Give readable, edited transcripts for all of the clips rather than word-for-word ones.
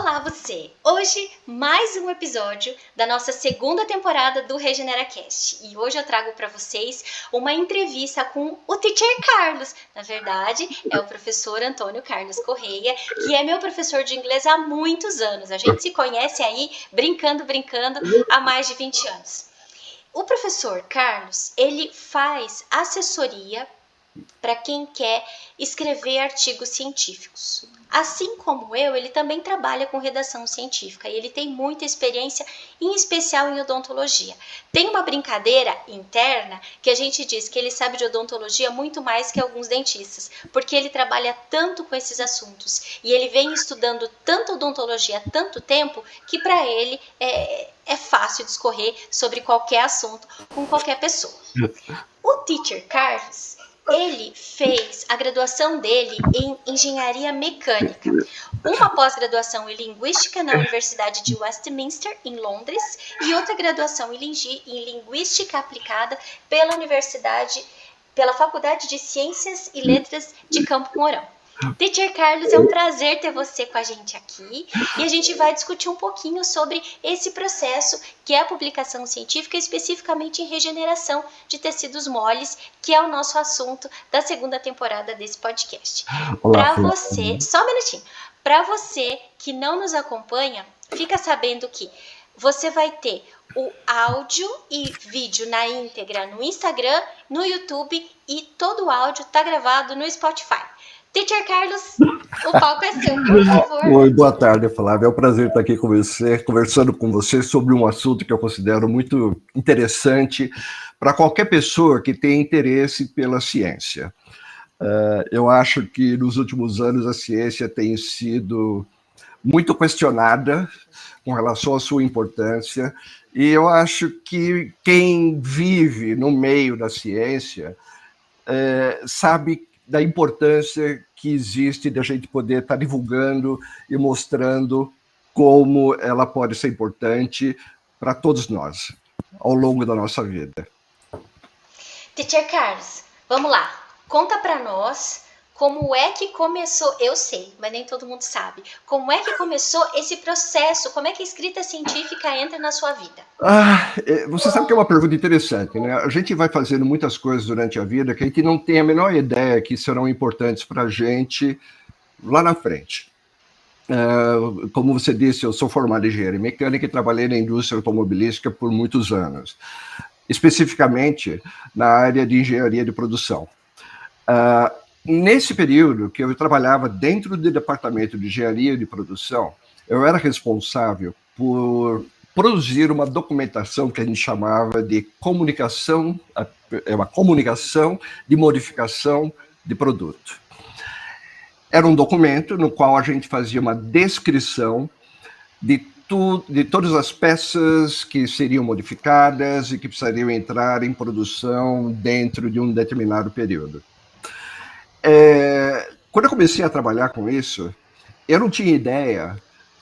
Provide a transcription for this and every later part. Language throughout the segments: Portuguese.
Olá você! Hoje, mais um episódio da nossa segunda temporada do RegeneraCast. E hoje eu trago para vocês uma entrevista com o Teacher Carlos. Na verdade, é o professor Antônio Carlos Correia, que é meu professor de inglês há muitos anos. A gente se conhece aí, brincando, há mais de 20 anos. O professor Carlos, ele faz assessoria para quem quer escrever artigos científicos. Assim como eu, ele também trabalha com redação científica e ele tem muita experiência, em especial em odontologia. Tem uma brincadeira interna que a gente diz que ele sabe de odontologia muito mais que alguns dentistas, porque ele trabalha tanto com esses assuntos e ele vem estudando tanto odontologia há tanto tempo que para ele é fácil discorrer sobre qualquer assunto com qualquer pessoa. O Teacher Carlos, ele fez a graduação dele em engenharia mecânica, uma pós-graduação em linguística na Universidade de Westminster, em Londres, e outra graduação em linguística aplicada pela Faculdade de Ciências e Letras de Campo Mourão. Teacher Carlos, é um prazer ter você com a gente aqui e a gente vai discutir um pouquinho sobre esse processo que é a publicação científica, especificamente em regeneração de tecidos moles, que é o nosso assunto da segunda temporada desse podcast. Para você, só um minutinho, para você que não nos acompanha, fica sabendo que você vai ter o áudio e vídeo na íntegra no Instagram, no YouTube e todo o áudio está gravado no Spotify. Teacher Carlos, o palco é seu, por favor. Oi, boa tarde, Flávia. É um prazer estar aqui com você, conversando com você sobre um assunto que eu considero muito interessante para qualquer pessoa que tenha interesse pela ciência. Eu acho que nos últimos anos a ciência tem sido muito questionada com relação à sua importância, e eu acho que quem vive no meio da ciência sabe da importância que existe de a gente poder estar divulgando e mostrando como ela pode ser importante para todos nós, ao longo da nossa vida. Teacher Carlos, vamos lá, conta para nós como é que começou, eu sei, mas nem todo mundo sabe, como é que começou esse processo, como é que a escrita científica entra na sua vida? Você sabe que é uma pergunta interessante, né? A gente vai fazendo muitas coisas durante a vida que a gente não tem a menor ideia que serão importantes para a gente lá na frente. Como você disse, eu sou formado em engenharia mecânica e trabalhei na indústria automobilística por muitos anos, especificamente na área de engenharia de produção. Nesse período que eu trabalhava dentro do departamento de engenharia de produção, eu era responsável por produzir uma documentação que a gente chamava de comunicação, uma comunicação de modificação de produto. Era um documento no qual a gente fazia uma descrição de todas as peças que seriam modificadas e que precisariam entrar em produção dentro de um determinado período. Quando eu comecei a trabalhar com isso, eu não tinha ideia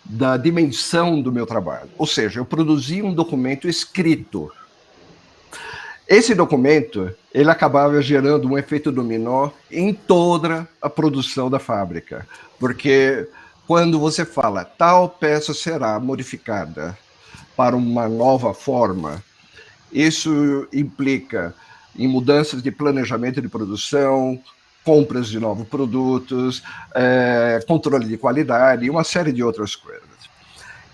da dimensão do meu trabalho. Ou seja, eu produzia um documento escrito. Esse documento, ele acabava gerando um efeito dominó em toda a produção da fábrica. Porque quando você fala, tal peça será modificada para uma nova forma, isso implica em mudanças de planejamento de produção, compras de novos produtos, controle de qualidade e uma série de outras coisas.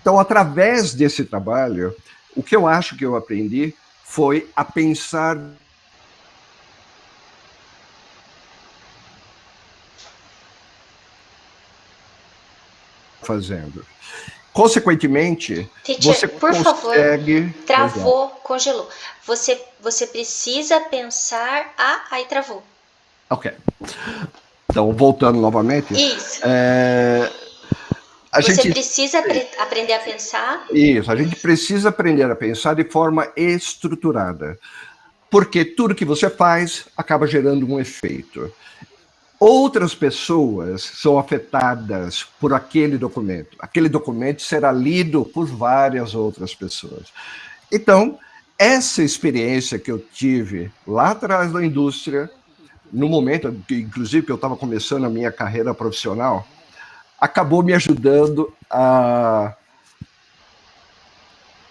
Então, através desse trabalho, o que eu acho que eu aprendi foi a pensar fazendo. Consequentemente, Teacher, você por consegue... favor, travou, congelou. Você precisa pensar... aí travou. Ok. Então, voltando novamente... Isso. Você precisa aprender a pensar? Isso, a gente precisa aprender a pensar de forma estruturada, porque tudo que você faz acaba gerando um efeito. Outras pessoas são afetadas por aquele documento. Aquele documento será lido por várias outras pessoas. Então, essa experiência que eu tive lá atrás da indústria, no momento, inclusive, que eu estava começando a minha carreira profissional, acabou me ajudando a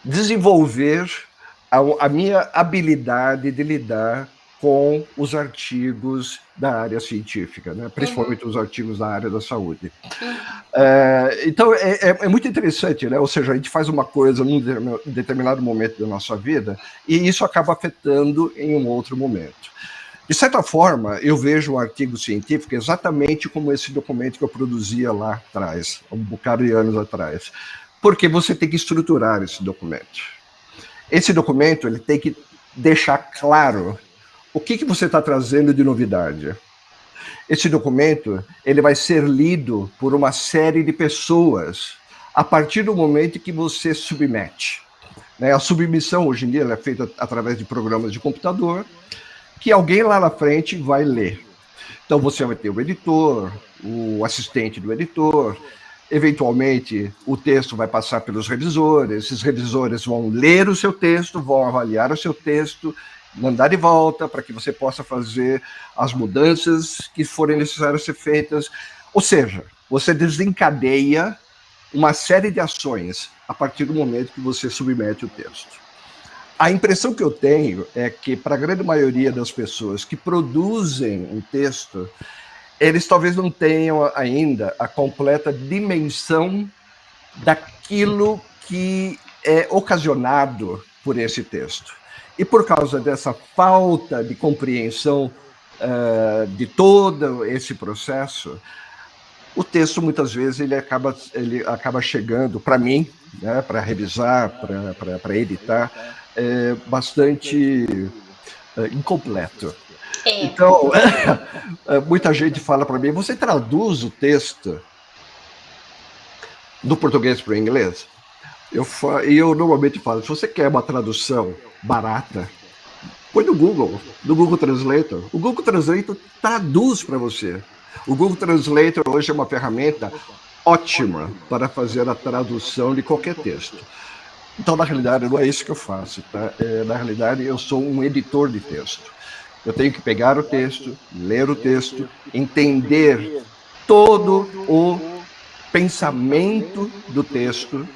desenvolver a minha habilidade de lidar com os artigos da área científica, né? Principalmente os artigos da área da saúde. Então, é muito interessante, né? Ou seja, a gente faz uma coisa num determinado momento da nossa vida e isso acaba afetando em um outro momento. De certa forma, eu vejo o artigo científico exatamente como esse documento que eu produzia lá atrás, um bocado de anos atrás, porque você tem que estruturar esse documento. Esse documento ele tem que deixar claro o que você está trazendo de novidade. Esse documento ele vai ser lido por uma série de pessoas a partir do momento que você submete. A submissão, hoje em dia, ela é feita através de programas de computador, que alguém lá na frente vai ler. Então, você vai ter o editor, o assistente do editor, eventualmente o texto vai passar pelos revisores, esses revisores vão ler o seu texto, vão avaliar o seu texto, mandar de volta para que você possa fazer as mudanças que forem necessárias ser feitas. Ou seja, você desencadeia uma série de ações a partir do momento que você submete o texto. A impressão que eu tenho é que, para a grande maioria das pessoas que produzem um texto, eles talvez não tenham ainda a completa dimensão daquilo que é ocasionado por esse texto. E por causa dessa falta de compreensão de todo esse processo, o texto, muitas vezes, ele acaba chegando, para mim, né, para revisar, para editar, bastante incompleto. Então, muita gente fala para mim, você traduz o texto do português para o inglês? E eu normalmente falo, se você quer uma tradução barata, põe no Google Translator. O Google Translator traduz para você. O Google Translator hoje é uma ferramenta ótima para fazer a tradução de qualquer texto. Então, na realidade, não é isso que eu faço. Tá? Na realidade, eu sou um editor de texto. Eu tenho que pegar o texto, ler o texto, entender todo o pensamento do texto,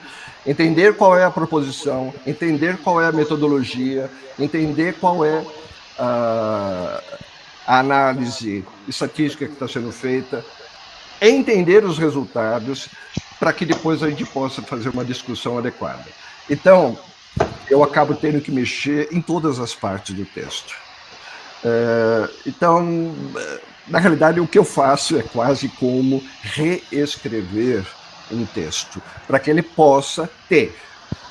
entender qual é a proposição, entender qual é a metodologia, entender qual é a análise estatística que está sendo feita, entender os resultados para que depois a gente possa fazer uma discussão adequada. Então, eu acabo tendo que mexer em todas as partes do texto. Então, na realidade, o que eu faço é quase como reescrever um texto, para que ele possa ter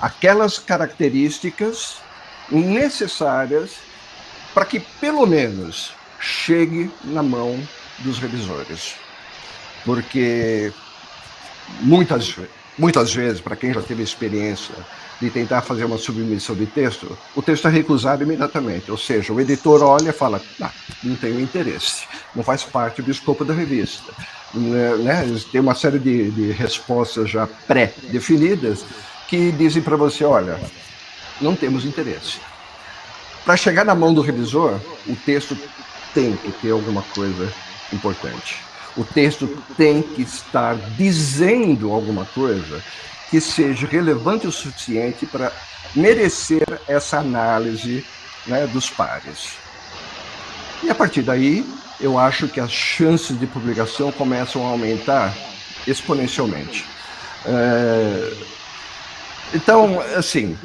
aquelas características necessárias para que, pelo menos, chegue na mão dos revisores. Porque muitas vezes, para quem já teve experiência de tentar fazer uma submissão de texto, o texto é recusado imediatamente. Ou seja, o editor olha e fala, não tenho interesse, não faz parte do escopo da revista. Né? Tem uma série de respostas já pré-definidas que dizem para você, olha, não temos interesse. Para chegar na mão do revisor, o texto tem que ter alguma coisa importante. O texto tem que estar dizendo alguma coisa que seja relevante o suficiente para merecer essa análise, né, dos pares. E a partir daí, eu acho que as chances de publicação começam a aumentar exponencialmente. Então, assim,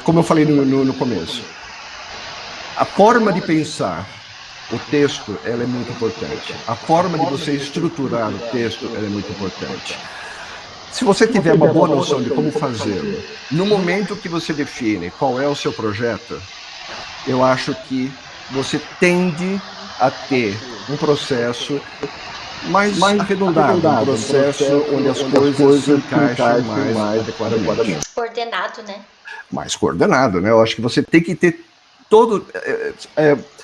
como eu falei no começo, a forma de pensar o texto, ela é muito importante. A forma de você estruturar o texto, ela é muito importante. Se você tiver uma boa noção de como fazê-lo, no momento que você define qual é o seu projeto, eu acho que você tende a ter um processo mais arredondado, um processo onde as coisas se encaixam mais adequadamente. Coordenado, né? Mais coordenado, né? Eu acho que você tem que ter todo...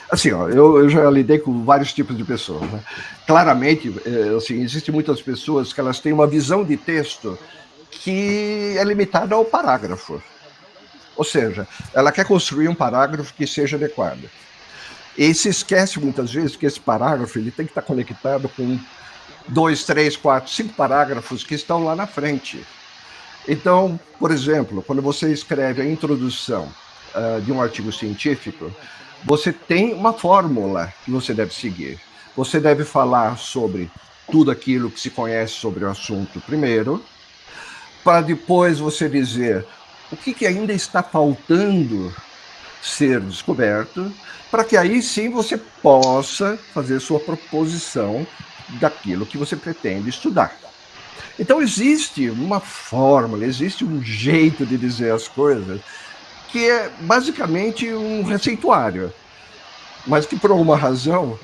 assim, ó, eu já lidei com vários tipos de pessoas, né? Claramente, assim, existem muitas pessoas que elas têm uma visão de texto que é limitada ao parágrafo. Ou seja, ela quer construir um parágrafo que seja adequado. E se esquece muitas vezes que esse parágrafo ele tem que estar conectado com 2, 3, 4, 5 parágrafos que estão lá na frente. Então, por exemplo, quando você escreve a introdução de um artigo científico, você tem uma fórmula que você deve seguir. Você deve falar sobre tudo aquilo que se conhece sobre o assunto primeiro, para depois você dizer o que ainda está faltando ser descoberto, para que aí sim você possa fazer sua proposição daquilo que você pretende estudar. Então existe uma fórmula, existe um jeito de dizer as coisas que é basicamente um receituário, mas que por alguma razão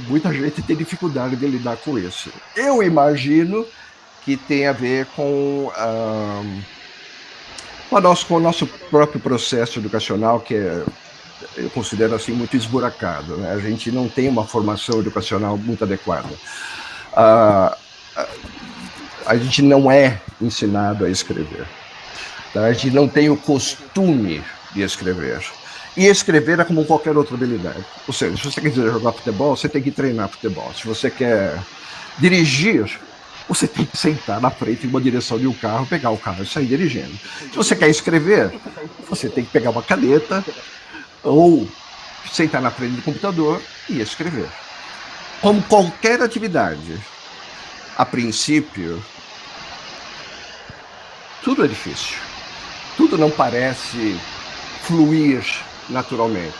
muita gente tem dificuldade de lidar com isso. Eu imagino que tem a ver com o nosso próprio processo educacional, que eu considero assim muito esburacado, né? A gente não tem uma formação educacional muito adequada. A gente não é ensinado a escrever. Tá? A gente não tem o costume de escrever. E escrever é como qualquer outra habilidade. Ou seja, se você quiser jogar futebol, você tem que treinar futebol. Se você quer dirigir, você tem que sentar na frente de uma direção de um carro, pegar o carro e sair dirigindo. Se você quer escrever, você tem que pegar uma caneta ou sentar na frente do computador e escrever. Como qualquer atividade, a princípio, tudo é difícil. Tudo não parece fluir naturalmente.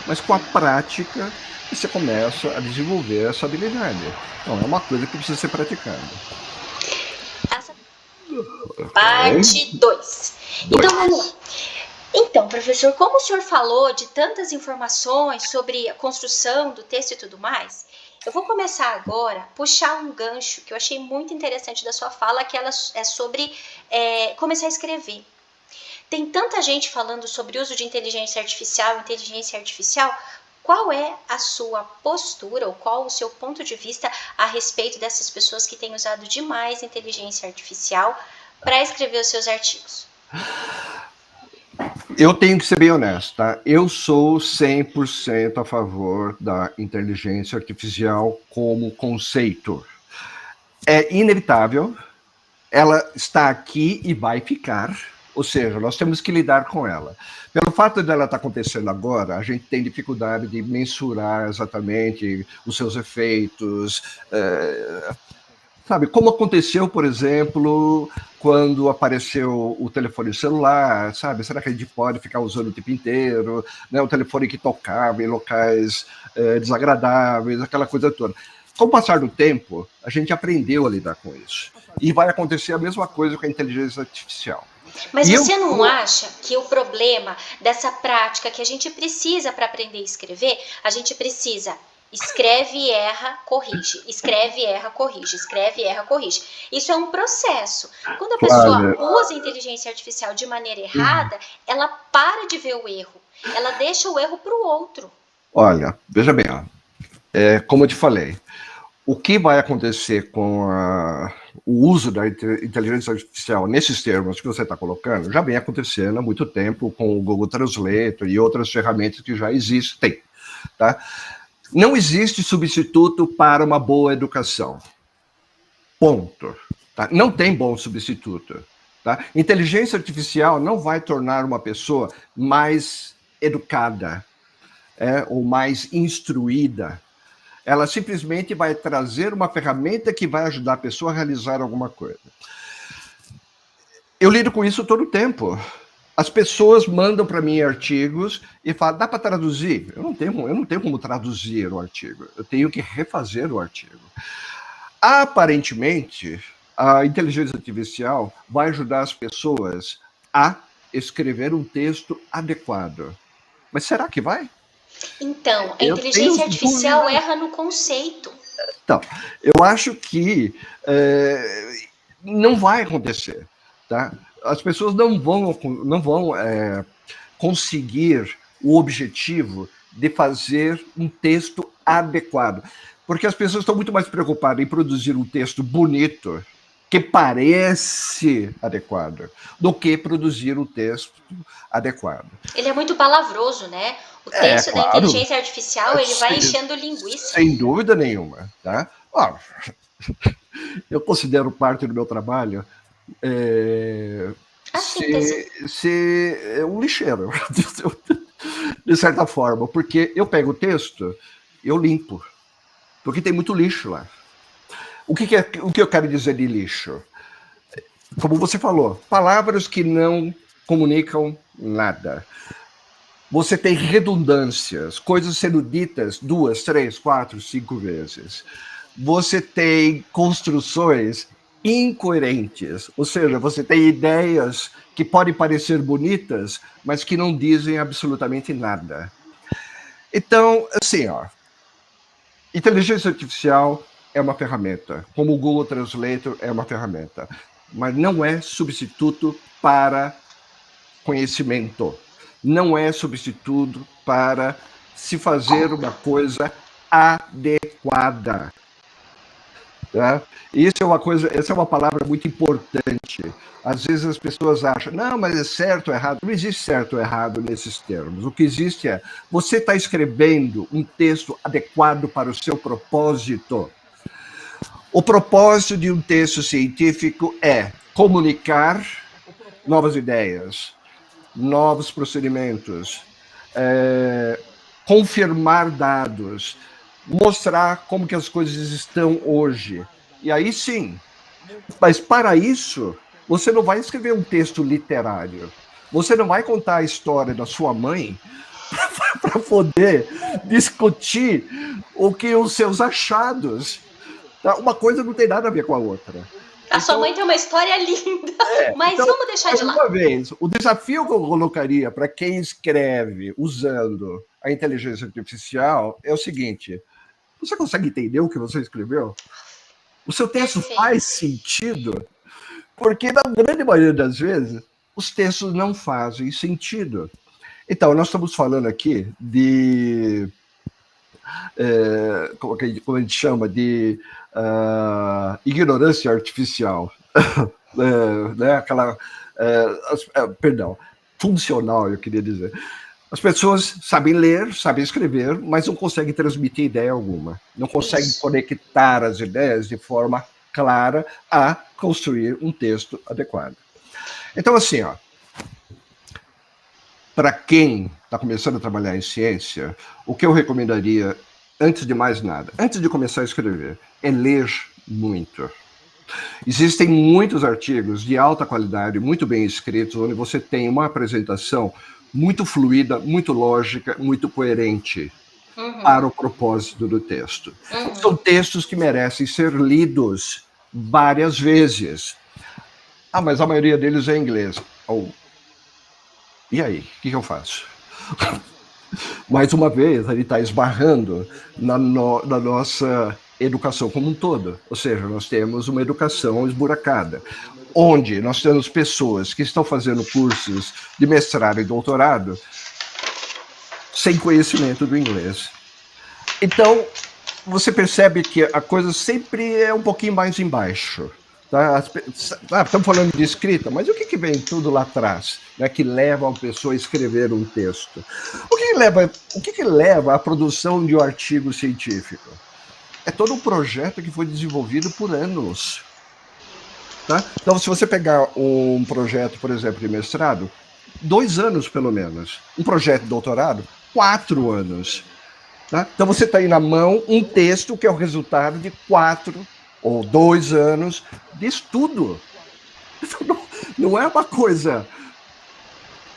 Mas com a prática, você começa a desenvolver essa habilidade. Então, é uma coisa que precisa ser praticada. Parte 2. Então, vamos lá. Então, professor, como o senhor falou de tantas informações sobre a construção do texto e tudo mais, eu vou começar agora a puxar um gancho que eu achei muito interessante da sua fala, que ela é sobre começar a escrever. Tem tanta gente falando sobre o uso de inteligência artificial. Qual é a sua postura ou qual o seu ponto de vista a respeito dessas pessoas que têm usado demais inteligência artificial para escrever os seus artigos? Eu tenho que ser bem honesto, tá? Eu sou 100% a favor da inteligência artificial como conceito. É inevitável, ela está aqui e vai ficar, ou seja, nós temos que lidar com ela. Pelo fato dela estar acontecendo agora, a gente tem dificuldade de mensurar exatamente os seus efeitos, sabe, como aconteceu, por exemplo, quando apareceu o telefone celular, sabe? Será que a gente pode ficar usando o tempo inteiro? Né? O telefone que tocava em locais desagradáveis, aquela coisa toda. Com o passar do tempo, a gente aprendeu a lidar com isso. E vai acontecer a mesma coisa com a inteligência artificial. Mas você não acha que o problema dessa prática que a gente precisa para aprender a escrever, a gente precisa escreve e erra, corrige, escreve e erra, corrige, escreve e erra, corrige. Isso é um processo. Quando a pessoa usa a inteligência artificial de maneira errada, ela para de ver o erro. Ela deixa o erro para o outro. Olha, veja bem, como eu te falei, o que vai acontecer com o uso da inteligência artificial nesses termos que você está colocando já vem acontecendo há muito tempo com o Google Translate e outras ferramentas que já existem, tá? Não existe substituto para uma boa educação. Ponto. Tá? Não tem bom substituto. Tá? Inteligência artificial não vai tornar uma pessoa mais educada ou mais instruída. Ela simplesmente vai trazer uma ferramenta que vai ajudar a pessoa a realizar alguma coisa. Eu lido com isso todo o tempo. As pessoas mandam para mim artigos e falam, dá para traduzir? Eu não tenho como traduzir o artigo. Eu tenho que refazer o artigo. Aparentemente, a inteligência artificial vai ajudar as pessoas a escrever um texto adequado. Mas será que vai? Então, a inteligência artificial erra no conceito. Então, eu acho que não vai acontecer, tá? As pessoas não vão conseguir o objetivo de fazer um texto adequado, porque as pessoas estão muito mais preocupadas em produzir um texto bonito, que parece adequado, do que produzir um texto adequado. Ele é muito palavroso, né? O texto da inteligência artificial, ele vai enchendo linguiça. Sem dúvida nenhuma, tá? eu considero parte do meu trabalho A síntese. ser um lixeiro, de certa forma, porque eu pego o texto, eu limpo, porque tem muito lixo lá. O que eu quero dizer de lixo? Como você falou, palavras que não comunicam nada. Você tem redundâncias, coisas sendo ditas 2, 3, 4, 5 vezes. Você tem construções incoerentes, ou seja, você tem ideias que podem parecer bonitas, mas que não dizem absolutamente nada. Então, assim, ó, inteligência artificial é uma ferramenta, como o Google Translator é uma ferramenta, mas não é substituto para conhecimento. Não é substituto para se fazer uma coisa adequada. Tá? Essa é uma palavra muito importante. Às vezes as pessoas acham, não, mas é certo ou errado. Não existe certo ou errado nesses termos. O que existe é, você está escrevendo um texto adequado para o seu propósito. O propósito de um texto científico é comunicar novas ideias, novos procedimentos, confirmar dados, mostrar como que as coisas estão hoje. E aí sim, mas para isso, você não vai escrever um texto literário. Você não vai contar a história da sua mãe para poder discutir o que os seus achados. Uma coisa não tem nada a ver com a outra. A sua mãe tem uma história linda, mas então, vamos deixar de uma lado. vez, o desafio que eu colocaria para quem escreve usando a inteligência artificial é o seguinte: você consegue entender o que você escreveu? O seu texto faz sentido? Porque, na grande maioria das vezes, os textos não fazem sentido. Então, nós estamos falando aqui de como a gente chama, de ignorância artificial. Né? Perdão, funcional, eu queria dizer. As pessoas sabem ler, sabem escrever, mas não conseguem transmitir ideia alguma. Não conseguem conectar as ideias de forma clara a construir um texto adequado. Então, assim, ó, para quem está começando a trabalhar em ciência, o que eu recomendaria, antes de mais nada, antes de começar a escrever, é ler muito. Existem muitos artigos de alta qualidade, muito bem escritos, onde você tem uma apresentação muito fluida, muito lógica, muito coerente para o propósito do texto. São textos que merecem ser lidos várias vezes. Ah, mas a maioria deles é em inglês. E aí, o que eu faço? Mais uma vez, ele está esbarrando na nossa educação como um todo. Ou seja, nós temos uma educação esburacada, onde nós temos pessoas que estão fazendo cursos de mestrado e doutorado sem conhecimento do inglês. Então, você percebe que a coisa sempre é um pouquinho mais embaixo. Tá? Estamos falando de escrita, mas o que vem tudo lá atrás, né, que leva uma pessoa a escrever um texto? O que leva à produção de um artigo científico? É todo um projeto que foi desenvolvido por anos. Tá? Então, se você pegar um projeto, por exemplo, de mestrado, 2 anos pelo menos. Um projeto de doutorado, 4 anos. Tá? Então, você está aí na mão um texto que é o resultado de 4 ou 2 anos de estudo. Não é uma coisa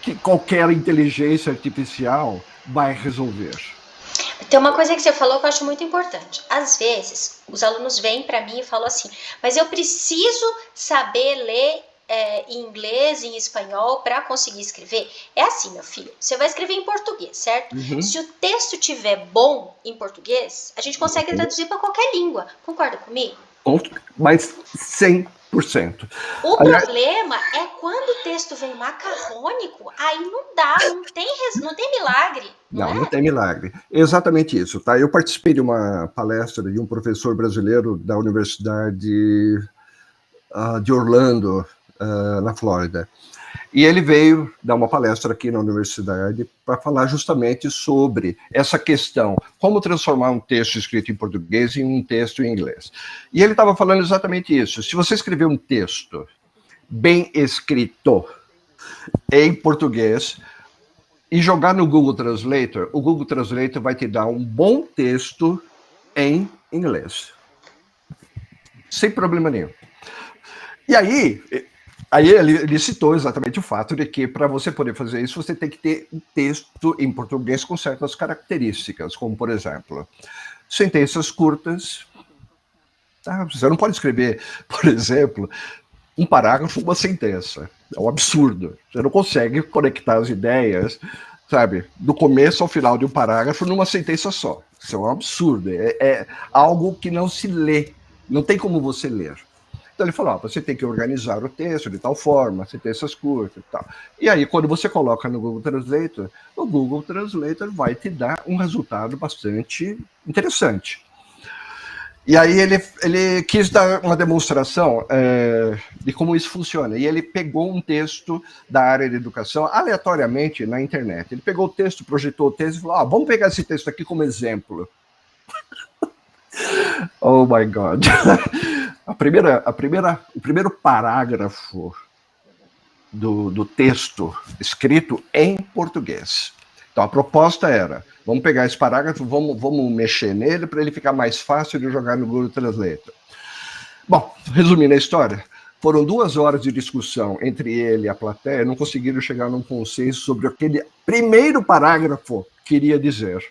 que qualquer inteligência artificial vai resolver. Tem uma coisa que você falou que eu acho muito importante. Às vezes, os alunos vêm para mim e falam assim, mas eu preciso saber ler em inglês, em espanhol, para conseguir escrever. É assim, meu filho, você vai escrever em português, certo? Se o texto tiver bom em português, a gente consegue traduzir para qualquer língua. Concorda comigo? Mas 100%. O problema é quando o texto vem macarrônico, aí não dá, não tem milagre. Não tem milagre. É exatamente isso, tá? Eu participei de uma palestra de um professor brasileiro da Universidade de Orlando, na Flórida. E ele veio dar uma palestra aqui na universidade para falar justamente sobre essa questão, como transformar um texto escrito em português em um texto em inglês. E ele estava falando exatamente isso. Se você escrever um texto bem escrito em português e jogar no Google Translator, o Google Translator vai te dar um bom texto em inglês. Sem problema nenhum. E aí ele citou exatamente o fato de que, para você poder fazer isso, você tem que ter um texto em português com certas características, como, por exemplo, sentenças curtas. Tá? Você não pode escrever, por exemplo, um parágrafo, uma sentença. É um absurdo. Você não consegue conectar as ideias, sabe, do começo ao final de um parágrafo numa sentença só. Isso é um absurdo. É algo que não se lê. Não tem como você ler. Então ele falou, você tem que organizar o texto de tal forma, sentenças curtas e tal. E aí, quando você coloca no Google Translator, o Google Translator vai te dar um resultado bastante interessante. E aí ele quis dar uma demonstração de como isso funciona. E ele pegou um texto da área de educação aleatoriamente na internet. Ele pegou o texto, projetou o texto e falou, vamos pegar esse texto aqui como exemplo. Oh my God. O primeiro parágrafo do texto escrito em português. Então a proposta era, vamos pegar esse parágrafo, vamos mexer nele para ele ficar mais fácil de jogar no Google Translator. Bom, resumindo a história, foram 2 horas de discussão entre ele e a plateia, não conseguiram chegar num consenso sobre aquele primeiro parágrafo queria dizer.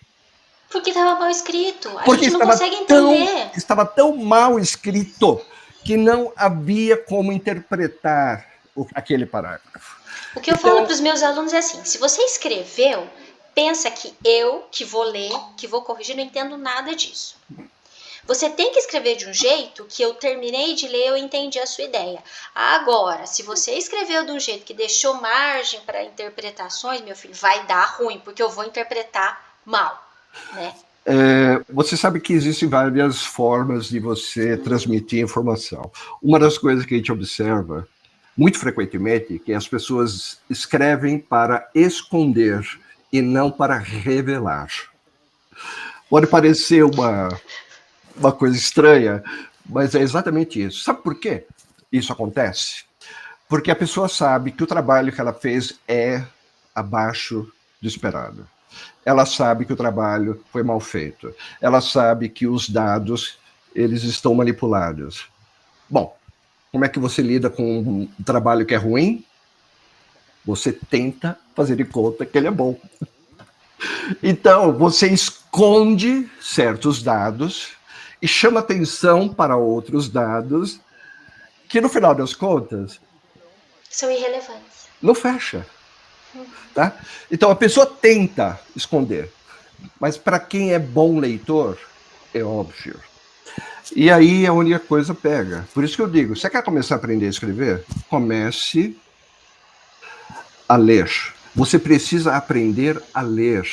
Porque estava mal escrito. Gente não consegue entender. Estava tão mal escrito que não havia como interpretar aquele parágrafo. O que eu falo para os meus alunos é assim, se você escreveu, pensa que eu, que vou ler, que vou corrigir, não entendo nada disso. Você tem que escrever de um jeito que eu terminei de ler, eu entendi a sua ideia. Agora, se você escreveu de um jeito que deixou margem para interpretações, meu filho, vai dar ruim, porque eu vou interpretar mal. Né? Você sabe que existem várias formas de você transmitir informação. Uma das coisas que a gente observa muito frequentemente é que as pessoas escrevem para esconder e não para revelar. Pode parecer uma coisa estranha, mas é exatamente isso. Sabe por quê isso acontece? Porque a pessoa sabe que o trabalho que ela fez é abaixo do esperado. Ela sabe que o trabalho foi mal feito. Ela sabe que os dados, eles estão manipulados. Bom, como é que você lida com um trabalho que é ruim? Você tenta fazer de conta que ele é bom. Então, você esconde certos dados e chama atenção para outros dados que, no final das contas, são irrelevantes. Não fecha. Tá? Então a pessoa tenta esconder, mas para quem é bom leitor, é óbvio. E aí a única coisa pega. Por isso que eu digo, você quer começar a aprender a escrever? Comece a ler. Você precisa aprender a ler.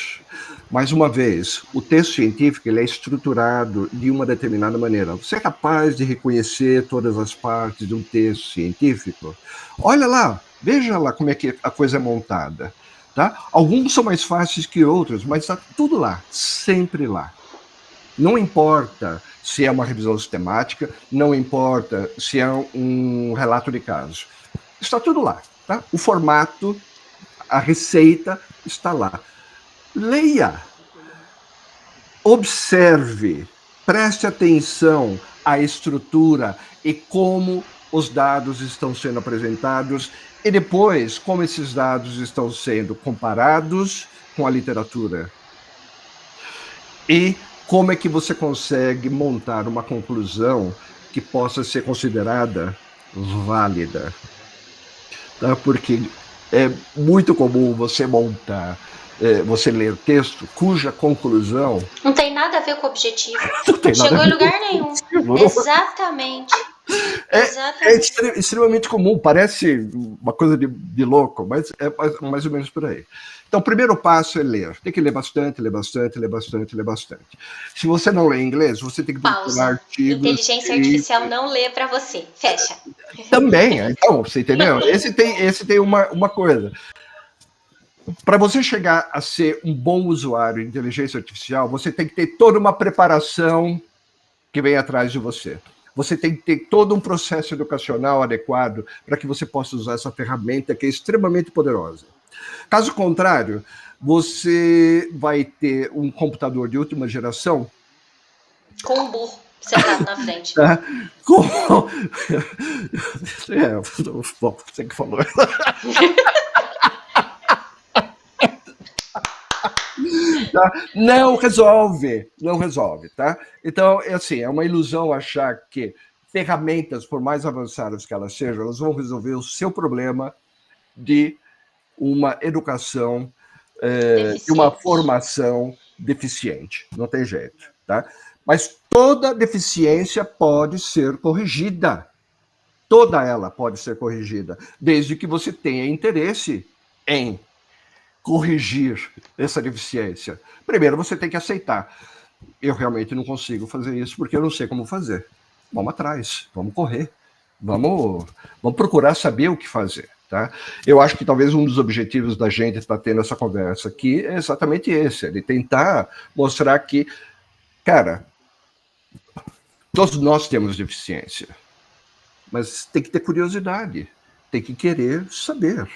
Mais uma vez, o texto científico ele é estruturado de uma determinada maneira. Você é capaz de reconhecer todas as partes de um texto científico? Olha lá, veja lá como é que a coisa é montada. Tá? Alguns são mais fáceis que outros, mas está tudo lá, sempre lá. Não importa se é uma revisão sistemática, não importa se é um relato de caso. Está tudo lá. Tá? O formato, a receita está lá. Leia, observe, preste atenção à estrutura e como os dados estão sendo apresentados e depois como esses dados estão sendo comparados com a literatura. E como é que você consegue montar uma conclusão que possa ser considerada válida. Tá? Porque é muito comum você montar, você ler texto cuja conclusão... Não tem nada a ver com o objetivo. Não tem nada Chegou a em ver lugar com nenhum. objetivo. Exatamente. É extremamente comum, parece uma coisa de louco, mas é mais ou menos por aí. Então, o primeiro passo é ler. Tem que ler bastante, ler bastante, ler bastante, ler bastante. Se você não lê inglês, você tem que procurar Pausa. artigos. Inteligência artificial não lê para você. Fecha. Também, então, você entendeu? Esse tem uma coisa. Para você chegar a ser um bom usuário de inteligência artificial, você tem que ter toda uma preparação que vem atrás de você. Você tem que ter todo um processo educacional adequado para que você possa usar essa ferramenta que é extremamente poderosa. Caso contrário, você vai ter um computador de última geração com um burro sentado na frente. Tá? Bom, você que falou. Tá? Não resolve, tá? Então, assim, é uma ilusão achar que ferramentas, por mais avançadas que elas sejam, elas vão resolver o seu problema de uma educação, de uma formação deficiente. Não tem jeito, tá? Mas toda deficiência pode ser corrigida. Toda ela pode ser corrigida, desde que você tenha interesse em corrigir essa deficiência. Primeiro, você tem que aceitar. Eu realmente não consigo fazer isso porque eu não sei como fazer. Vamos atrás, vamos correr, vamos procurar saber o que fazer. Tá? Eu acho que talvez um dos objetivos da gente estar tendo essa conversa aqui é exatamente esse, de tentar mostrar que, cara, todos nós temos deficiência, mas tem que ter curiosidade, tem que querer saber.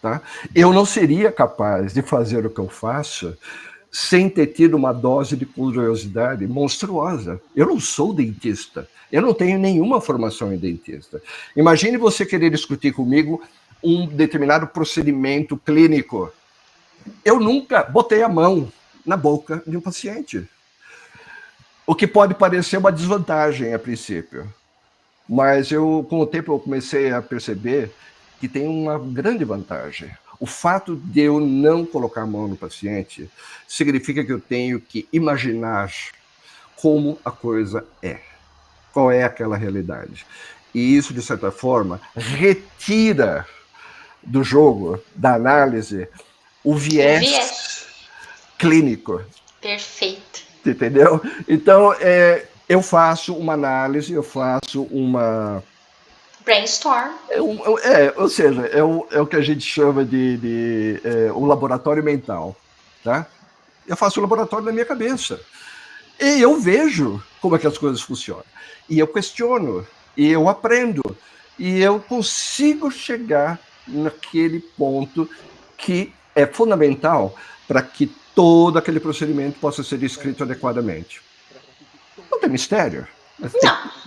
Tá? Eu não seria capaz de fazer o que eu faço sem ter tido uma dose de curiosidade monstruosa. Eu não sou dentista, eu não tenho nenhuma formação em dentista. Imagine você querer discutir comigo um determinado procedimento clínico. Eu nunca botei a mão na boca de um paciente. O que pode parecer uma desvantagem a princípio. Mas com o tempo eu comecei a perceber que tem uma grande vantagem. O fato de eu não colocar a mão no paciente significa que eu tenho que imaginar como a coisa é. Qual é aquela realidade. E isso, de certa forma, retira do jogo, da análise, o viés clínico. Perfeito. Entendeu? Então, eu faço uma análise, eu faço uma... brainstorm. Ou seja, é o que a gente chama de um laboratório mental. Tá? Eu faço um laboratório na minha cabeça. E eu vejo como é que as coisas funcionam. E eu questiono, e eu aprendo, e eu consigo chegar naquele ponto que é fundamental para que todo aquele procedimento possa ser descrito adequadamente. Não tem mistério,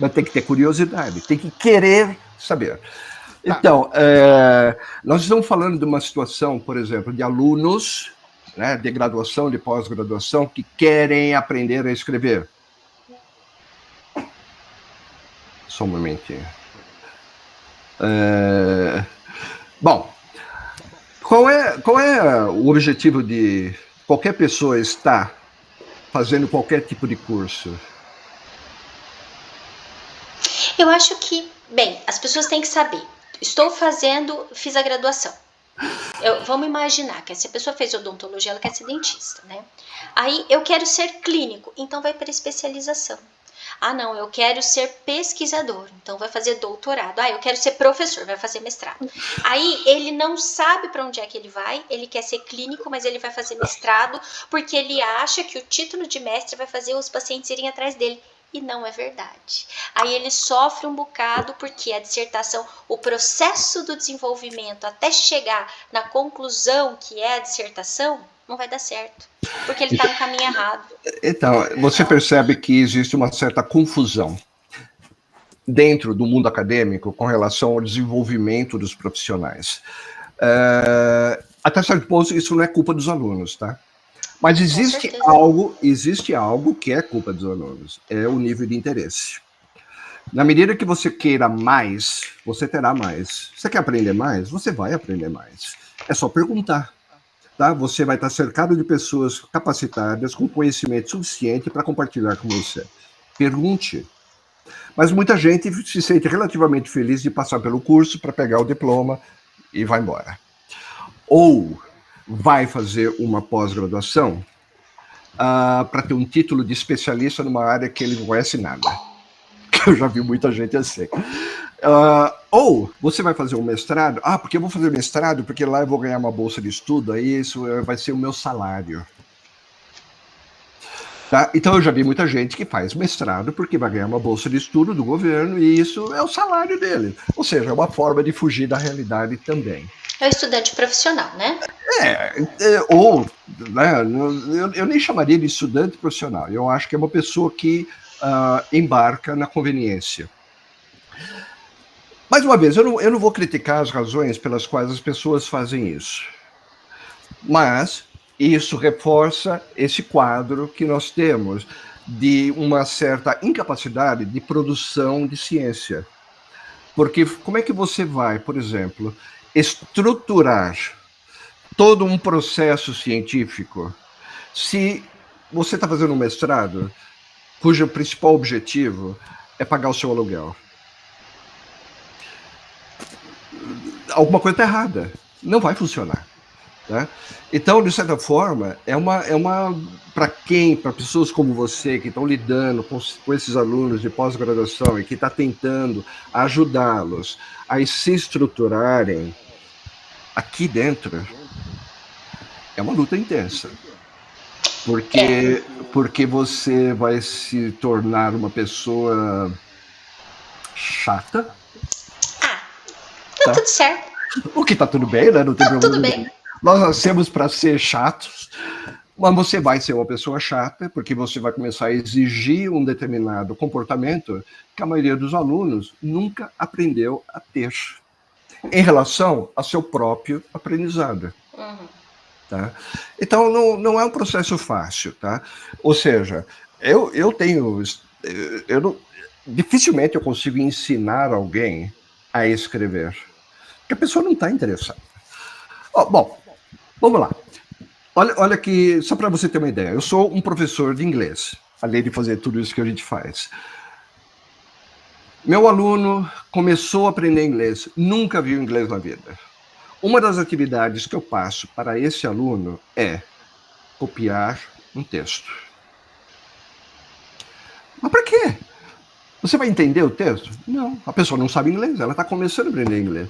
mas tem que ter curiosidade, tem que querer saber. Então, nós estamos falando de uma situação, por exemplo, de alunos, né, de graduação, de pós-graduação, que querem aprender a escrever. Só um momentinho. Bom, qual é o objetivo de qualquer pessoa estar fazendo qualquer tipo de curso? Eu acho que, bem, as pessoas têm que saber. Fiz a graduação. Vamos imaginar que se a pessoa fez odontologia, ela quer ser dentista, né? Aí eu quero ser clínico, então vai para especialização. Ah, não, eu quero ser pesquisador, então vai fazer doutorado. Ah, eu quero ser professor, vai fazer mestrado. Aí ele não sabe para onde é que ele vai, ele quer ser clínico, mas ele vai fazer mestrado porque ele acha que o título de mestre vai fazer os pacientes irem atrás dele. E não é verdade. Aí ele sofre um bocado porque a dissertação, o processo do desenvolvimento até chegar na conclusão que é a dissertação, não vai dar certo, porque ele está no caminho errado. Então, você percebe que existe uma certa confusão dentro do mundo acadêmico com relação ao desenvolvimento dos profissionais. Até certo ponto, isso não é culpa dos alunos, tá? Mas existe algo que é culpa dos alunos, é o nível de interesse. Na medida que você queira mais, você terá mais. Você quer aprender mais? Você vai aprender mais. É só perguntar. Tá? Você vai estar cercado de pessoas capacitadas, com conhecimento suficiente para compartilhar com você. Pergunte. Mas muita gente se sente relativamente feliz de passar pelo curso para pegar o diploma e vai embora. Ou vai fazer uma pós-graduação para ter um título de especialista numa área que ele não conhece nada. Que eu já vi muita gente assim. Ou você vai fazer um mestrado, porque eu vou fazer mestrado porque lá eu vou ganhar uma bolsa de estudo, aí isso vai ser o meu salário. Tá? Então eu já vi muita gente que faz mestrado porque vai ganhar uma bolsa de estudo do governo e isso é o salário dele. Ou seja, é uma forma de fugir da realidade também. É o estudante profissional, né? Né, eu nem chamaria de estudante profissional. Eu acho que é uma pessoa que embarca na conveniência. Mais uma vez, eu não vou criticar as razões pelas quais as pessoas fazem isso. Mas isso reforça esse quadro que nós temos de uma certa incapacidade de produção de ciência. Porque como é que você vai, por exemplo, estruturar todo um processo científico se você está fazendo um mestrado cujo principal objetivo é pagar o seu aluguel? Alguma coisa está errada. Não vai funcionar. Né? Então, de certa forma, é uma para pessoas como você que estão lidando com esses alunos de pós-graduação e que está tentando ajudá-los a se estruturarem aqui dentro, é uma luta intensa. Porque você vai se tornar uma pessoa chata. Tá tudo certo. O que tá tudo bem, né? Não tem problema. Tudo bem. Nós nascemos para ser chatos, mas você vai ser uma pessoa chata porque você vai começar a exigir um determinado comportamento que a maioria dos alunos nunca aprendeu a ter em relação ao seu próprio aprendizado. Tá? Então, não é um processo fácil. Tá? Ou seja, dificilmente eu consigo ensinar alguém a escrever, porque a pessoa não está interessada. Bom, vamos lá. Olha que, só para você ter uma ideia, eu sou um professor de inglês, além de fazer tudo isso que a gente faz. Meu aluno começou a aprender inglês, nunca viu inglês na vida. Uma das atividades que eu passo para esse aluno é copiar um texto. Mas para quê? Você vai entender o texto? Não, a pessoa não sabe inglês, ela está começando a aprender inglês.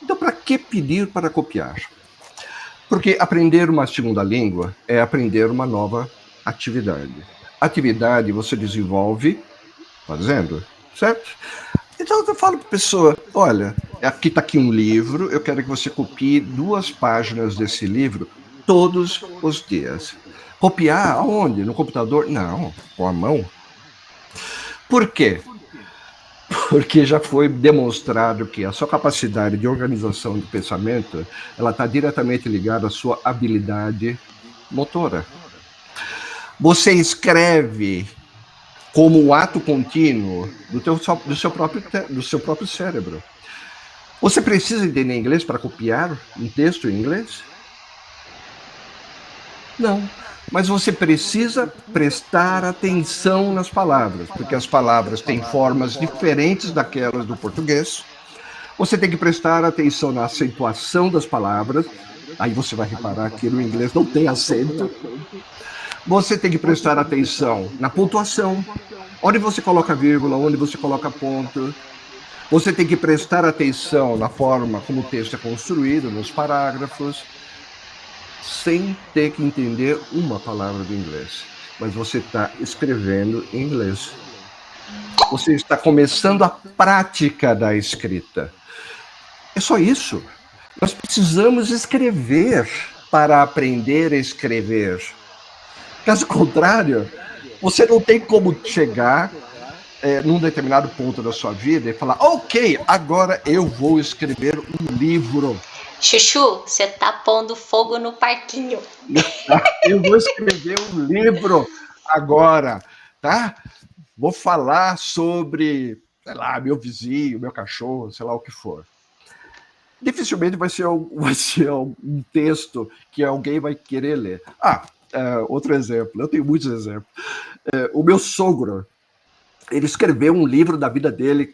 Então, para que pedir para copiar? Porque aprender uma segunda língua é aprender uma nova atividade. Atividade você desenvolve fazendo, certo? Então eu falo para a pessoa, olha, aqui está aqui um livro, eu quero que você copie 2 páginas desse livro todos os dias. Copiar aonde? No computador? Não, com a mão. Por quê? Porque já foi demonstrado que a sua capacidade de organização do pensamento, ela está diretamente ligada à sua habilidade motora. Você escreve como um ato contínuo do seu próprio cérebro. Você precisa entender inglês para copiar um texto em inglês? Não. Mas você precisa prestar atenção nas palavras, porque as palavras têm formas diferentes daquelas do português. Você tem que prestar atenção na acentuação das palavras. Aí você vai reparar que no inglês não tem acento. Você tem que prestar atenção na pontuação. Onde você coloca vírgula, onde você coloca ponto. Você tem que prestar atenção na forma como o texto é construído, nos parágrafos, sem ter que entender uma palavra do inglês. Mas você está escrevendo em inglês. Você está começando a prática da escrita. É só isso. Nós precisamos escrever para aprender a escrever. Caso contrário, você não tem como chegar num determinado ponto da sua vida e falar, ok, agora eu vou escrever um livro. Chuchu, você tá pondo fogo no parquinho. Eu vou escrever um livro agora, tá? Vou falar sobre, sei lá, meu vizinho, meu cachorro, sei lá o que for. Dificilmente vai ser um texto que alguém vai querer ler. Outro exemplo, eu tenho muitos exemplos. O meu sogro, Ele escreveu um livro da vida dele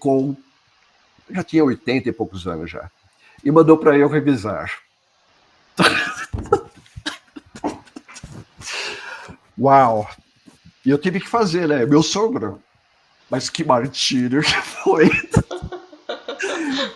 já tinha 80 e poucos anos já, e mandou para eu revisar. Uau! E eu tive que fazer, né? Meu sogro. Mas que martírio que foi.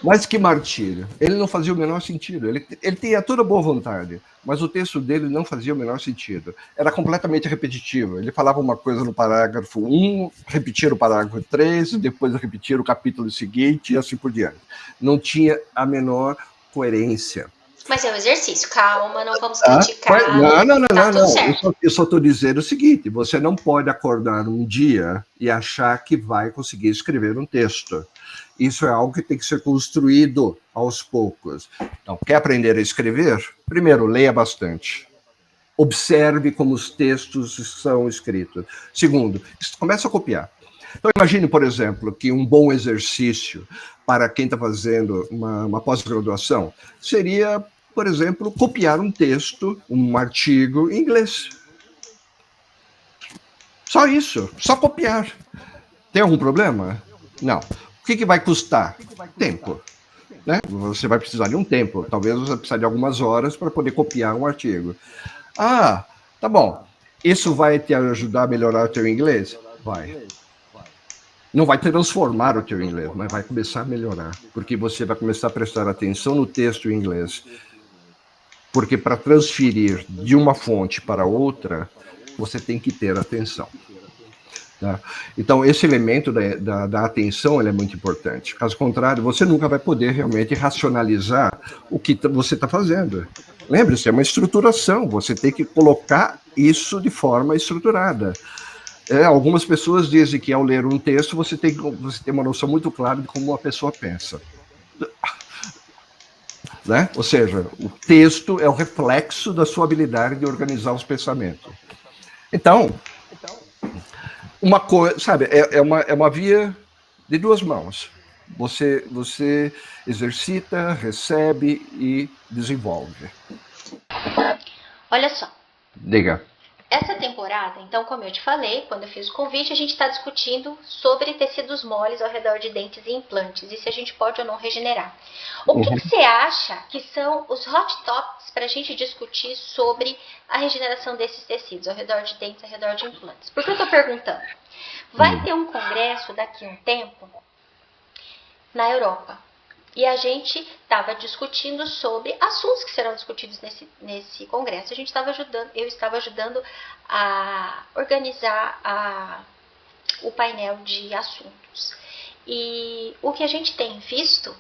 Mas que martírio. Ele não fazia o menor sentido. Ele tinha toda boa vontade, mas o texto dele não fazia o menor sentido. Era completamente repetitivo. Ele falava uma coisa no parágrafo 1, repetia o parágrafo 3, depois repetia o capítulo seguinte e assim por diante. Não tinha a menor coerência. Mas é um exercício, calma, não vamos criticar. Não. Eu só estou dizendo o seguinte: você não pode acordar um dia e achar que vai conseguir escrever um texto. Isso é algo que tem que ser construído aos poucos. Então, quer aprender a escrever? Primeiro, leia bastante. Observe como os textos são escritos. Segundo, comece a copiar. Então, imagine, por exemplo, que um bom exercício para quem está fazendo uma pós-graduação seria, por exemplo, copiar um texto, um artigo em inglês. Só isso, só copiar. Tem algum problema? Não. O que vai custar? Tempo. Né? Você vai precisar de um tempo. Talvez você precise de algumas horas para poder copiar um artigo. Ah, tá bom. Isso vai te ajudar a melhorar o teu inglês? Vai. Não vai transformar o teu inglês, mas vai começar a melhorar. Porque você vai começar a prestar atenção no texto em inglês. Porque para transferir de uma fonte para outra, você tem que ter atenção. Tá? Então, esse elemento da atenção ele é muito importante. Caso contrário, você nunca vai poder realmente racionalizar o que você está fazendo. Lembre-se, é uma estruturação. Você tem que colocar isso de forma estruturada. Algumas pessoas dizem que ao ler um texto você tem uma noção muito clara de como uma pessoa pensa. Né? Ou seja, o texto é o reflexo da sua habilidade de organizar os pensamentos. Então, uma coisa, sabe, é uma via de duas mãos. Você exercita, recebe e desenvolve. Olha só. Diga. Essa temporada, então, como eu te falei, quando eu fiz o convite, a gente está discutindo sobre tecidos moles ao redor de dentes e implantes e se a gente pode ou não regenerar. O que você acha que são os hot topics para a gente discutir sobre a regeneração desses tecidos ao redor de dentes, ao redor de implantes? Por que eu estou perguntando? Vai ter um congresso daqui a um tempo na Europa. E a gente estava discutindo sobre assuntos que serão discutidos nesse congresso. Eu estava ajudando a organizar o painel de assuntos. E o que a gente tem visto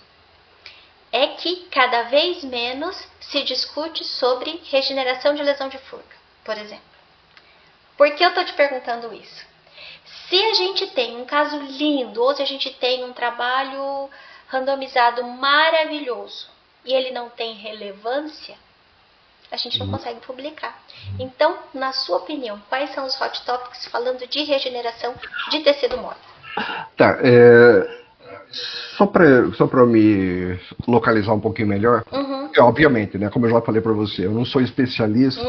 é que cada vez menos se discute sobre regeneração de lesão de furca, por exemplo. Por que eu estou te perguntando isso? Se a gente tem um caso lindo, ou se a gente tem um trabalho randomizado maravilhoso e ele não tem relevância, a gente não consegue publicar. Então, na sua opinião, quais são os hot topics falando de regeneração de tecido mole? Tá, só para me localizar um pouquinho melhor, obviamente, né, como eu já falei para você, eu não sou especialista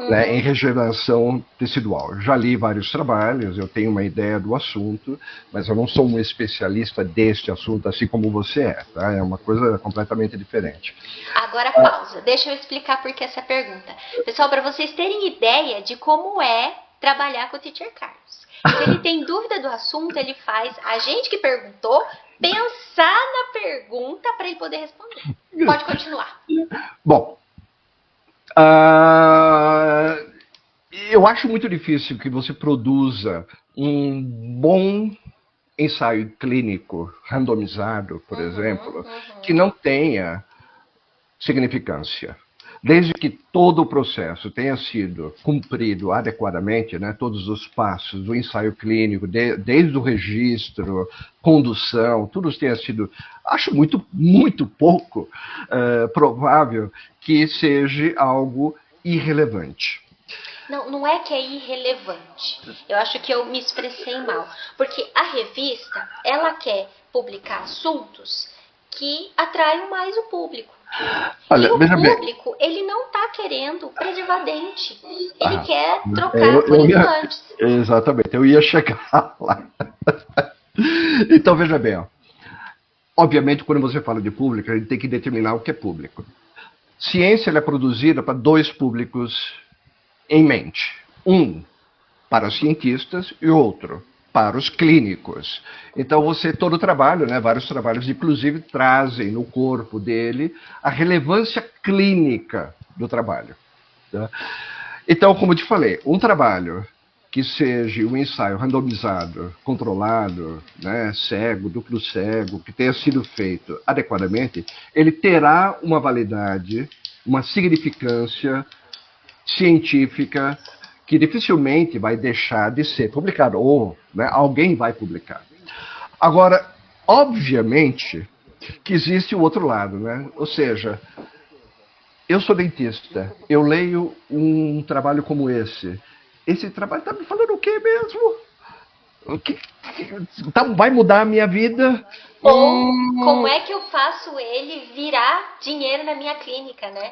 né, em regeneração tecidual. Já li vários trabalhos, eu tenho uma ideia do assunto, mas eu não sou um especialista deste assunto, assim como você é. Tá? É uma coisa completamente diferente. Agora pausa, deixa eu explicar por que essa pergunta. Pessoal, para vocês terem ideia de como é trabalhar com o Teacher Carlos. Se ele tem dúvida do assunto, ele faz a gente que perguntou pensar na pergunta para ele poder responder. Pode continuar. Bom, eu acho muito difícil que você produza um bom ensaio clínico randomizado, por exemplo, que não tenha significância. Desde que todo o processo tenha sido cumprido adequadamente, né, todos os passos do ensaio clínico, desde o registro, condução, tudo tenha sido, acho muito pouco provável que seja algo irrelevante. Não é que é irrelevante. Eu acho que eu me expressei mal. Porque a revista, ela quer publicar assuntos que atraiam mais o público. Olha, e o veja bem. público, ele não está querendo preservar dente. Ele quer trocar por eu ia, implantes. exatamente, eu ia chegar lá. Então, veja bem, ó. Obviamente, quando você fala de público, a gente tem que determinar o que é público. Ciência ela é produzida para dois públicos em mente. Um, para os cientistas, e outro, para os clínicos. Então, todo o trabalho, né, vários trabalhos, inclusive, trazem no corpo dele a relevância clínica do trabalho. Tá? Então, como eu te falei, um trabalho que seja um ensaio randomizado, controlado, né, cego, duplo cego, que tenha sido feito adequadamente, ele terá uma validade, uma significância científica que dificilmente vai deixar de ser publicado, ou né, alguém vai publicar. Agora, obviamente, que existe o outro lado, né? Ou seja, eu sou dentista, eu leio um trabalho como esse. Esse trabalho está me falando o quê mesmo? Vai mudar a minha vida? Ou como é que eu faço ele virar dinheiro na minha clínica, né?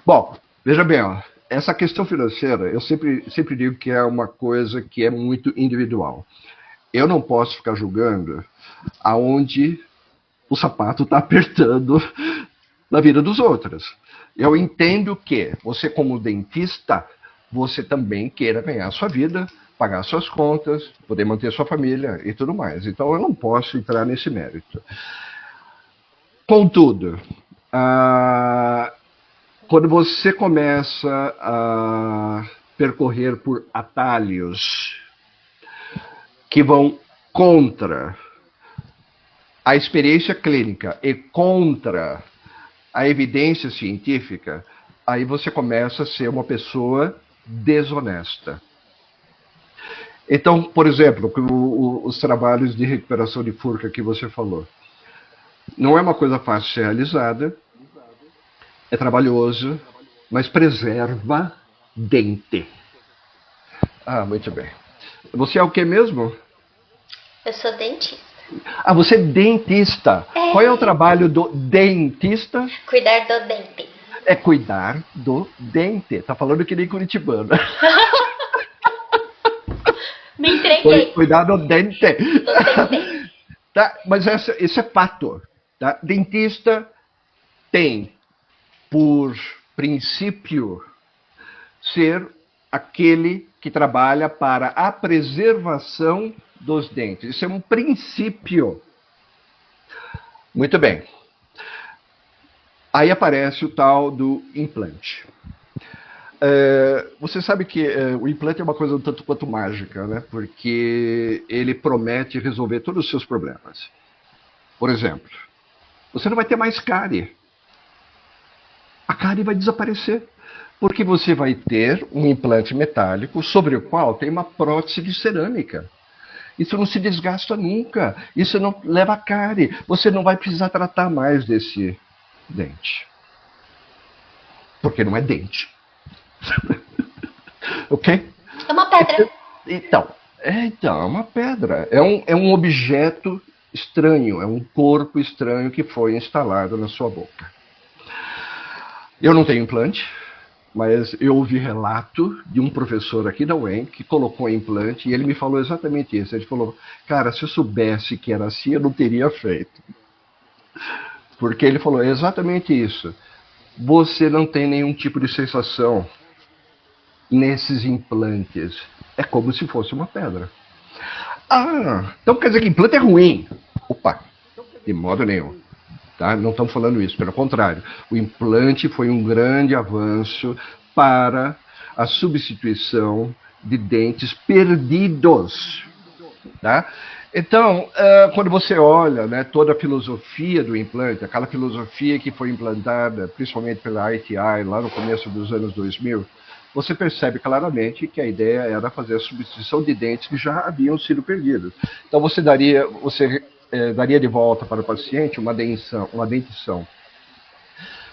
Bom, veja bem, ó, essa questão financeira, eu sempre digo que é uma coisa que é muito individual. Eu não posso ficar julgando aonde o sapato está apertando na vida dos outros. Eu entendo que você, como dentista, você também queira ganhar sua vida, pagar suas contas, poder manter sua família e tudo mais. Então, eu não posso entrar nesse mérito. Contudo, quando você começa a percorrer por atalhos que vão contra a experiência clínica e contra a evidência científica, aí você começa a ser uma pessoa desonesta. Então, por exemplo, os trabalhos de recuperação de furca que você falou, não é uma coisa fácil de ser realizada, é trabalhoso, mas preserva dente. Ah, muito bem. Você é o que mesmo? Eu sou dentista. Ah, você é dentista. É. Qual é o trabalho do dentista? Cuidar do dente. É cuidar do dente. Tá falando que nem curitibano. Me entreguei. Cuidar do dente. Tá, mas esse é fato. Tá? Dentista tem, por princípio, ser aquele que trabalha para a preservação dos dentes. Isso é um princípio. Muito bem. Aí aparece o tal do implante. Você sabe que o implante é uma coisa um tanto quanto mágica, né? Porque ele promete resolver todos os seus problemas. Por exemplo, você não vai ter mais cárie. A cárie vai desaparecer. Porque você vai ter um implante metálico sobre o qual tem uma prótese de cerâmica. Isso não se desgasta nunca. Isso não leva a cárie. Você não vai precisar tratar mais desse dente. Porque não é dente. Ok? É uma pedra. Então, é uma pedra. É um objeto estranho. É um corpo estranho que foi instalado na sua boca. Eu não tenho implante. Mas eu ouvi relato de um professor aqui da UEM que colocou implante e ele me falou exatamente isso. Ele falou, cara, se eu soubesse que era assim, eu não teria feito. Porque ele falou exatamente isso. Você não tem nenhum tipo de sensação nesses implantes. É como se fosse uma pedra. Ah, então quer dizer que implante é ruim? Opa, de modo nenhum. Tá? Não estamos falando isso, pelo contrário. O implante foi um grande avanço para a substituição de dentes perdidos. Tá? Então, quando você olha, né, toda a filosofia do implante, aquela filosofia que foi implantada principalmente pela ITI lá no começo dos anos 2000, você percebe claramente que a ideia era fazer a substituição de dentes que já haviam sido perdidos. Então você daria de volta para o paciente uma dentição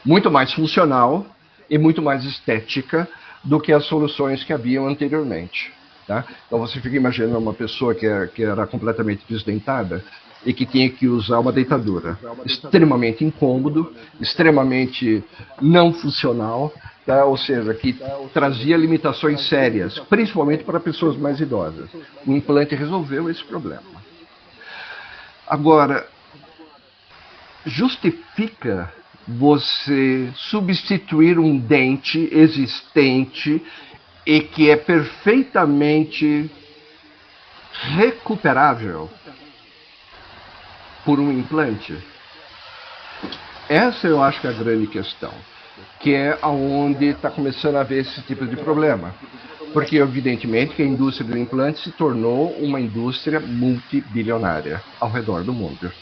muito mais funcional e muito mais estética do que as soluções que haviam anteriormente. Tá? Então você fica imaginando uma pessoa que era completamente desdentada, e que tinha que usar uma dentadura. Extremamente incômodo, extremamente não funcional, tá? Ou seja, que trazia limitações sérias, principalmente para pessoas mais idosas. O implante resolveu esse problema. Agora, justifica você substituir um dente existente e que é perfeitamente recuperável por um implante? Essa eu acho que é a grande questão, que é aonde está começando a haver esse tipo de problema. Porque, evidentemente, que a indústria do implante se tornou uma indústria multibilionária ao redor do mundo.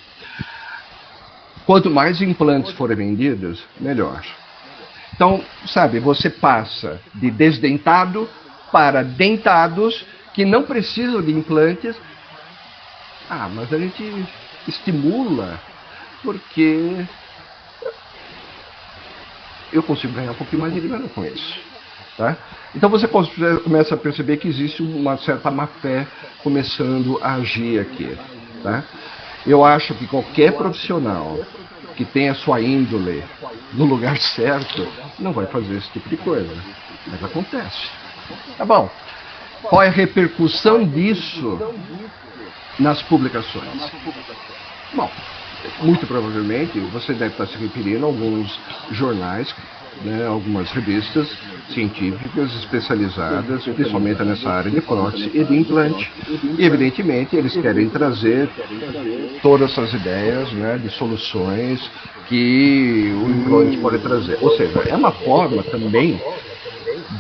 Quanto mais implantes forem vendidos, melhor. Então, sabe, você passa de desdentado para dentados que não precisam de implantes. Ah, mas a gente estimula porque eu consigo ganhar um pouquinho mais de grana com isso. Tá? Então você começa a perceber que existe uma certa má-fé começando a agir aqui. Tá? Eu acho que qualquer profissional que tenha sua índole no lugar certo não vai fazer esse tipo de coisa. Mas acontece. Tá bom. Qual é a repercussão disso nas publicações? Bom, muito provavelmente você deve estar se referindo a alguns jornais, né, algumas revistas científicas especializadas, principalmente nessa área de prótese e de implante. E, evidentemente, eles querem trazer todas essas ideias, né, de soluções que o implante pode trazer. Ou seja, é uma forma também